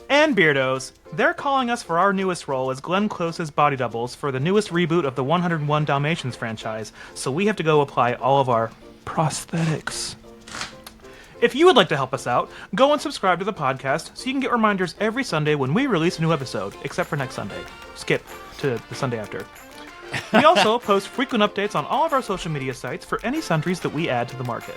And Beardos, they're calling us for our newest role as Glenn Close's body doubles for the newest reboot of the 101 Dalmatians franchise, so we have to go apply all of our prosthetics. If you would like to help us out, go and subscribe to the podcast so you can get reminders every Sunday when we release a new episode, except for next Sunday. Skip to the Sunday after. We also post frequent updates on all of our social media sites for any sundries that we add to the market.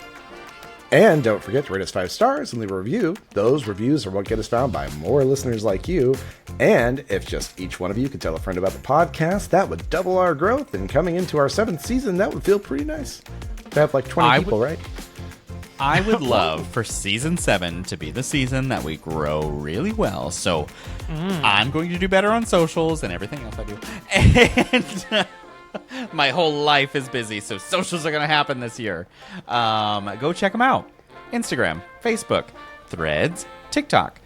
And don't forget to rate us 5 stars and leave a review. Those reviews are what get us found by more listeners like you. And if just each one of you could tell a friend about the podcast, that would double our growth. And coming into our 7th season, that would feel pretty nice. To have like 20 people, right? I would love for season 7 to be the season that we grow really well. So I'm going to do better on socials and everything else I do. And my whole life is busy, so socials are going to happen this year. Go check them out. Instagram, Facebook, Threads, TikTok,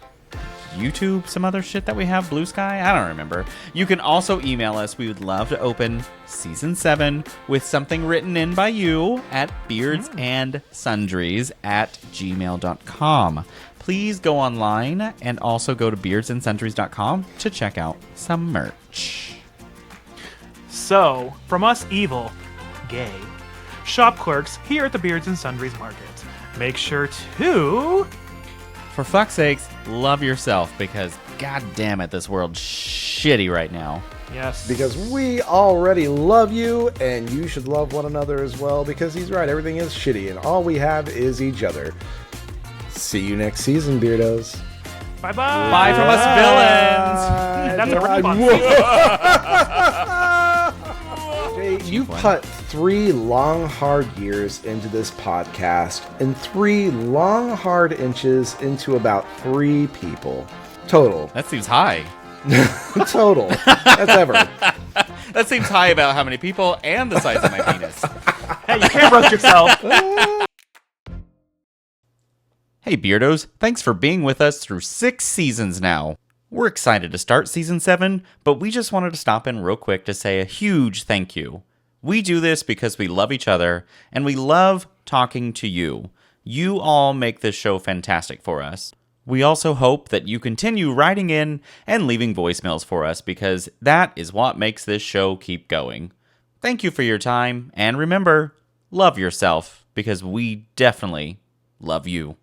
YouTube, some other shit that we have, Blue Sky, I don't remember. You can also email us. We would love to open season 7 with something written in by you at beardsandsundries@gmail.com. Please go online and also go to beardsandsundries.com to check out some merch. So, from us evil, gay, shop clerks here at the Beards and Sundries Market, make sure to... For fuck's sakes, love yourself, because god damn it, this world's shitty right now. Yes. Because we already love you, and you should love one another as well, because he's right, everything is shitty, and all we have is each other. See you next season, Beardos. Bye-bye. Bye from us villains. That's a really fun Jay, you put 3 long, hard years into this podcast and 3 long, hard inches into about 3 people. Total. That seems high. Total. That's ever. That seems high about how many people and the size of my penis. Hey, you can't roast yourself. Hey Beardos, thanks for being with us through 6 seasons now. We're excited to start season 7, but we just wanted to stop in real quick to say a huge thank you. We do this because we love each other, and we love talking to you. You all make this show fantastic for us. We also hope that you continue writing in and leaving voicemails for us, because that is what makes this show keep going. Thank you for your time, and remember, love yourself, because we definitely love you.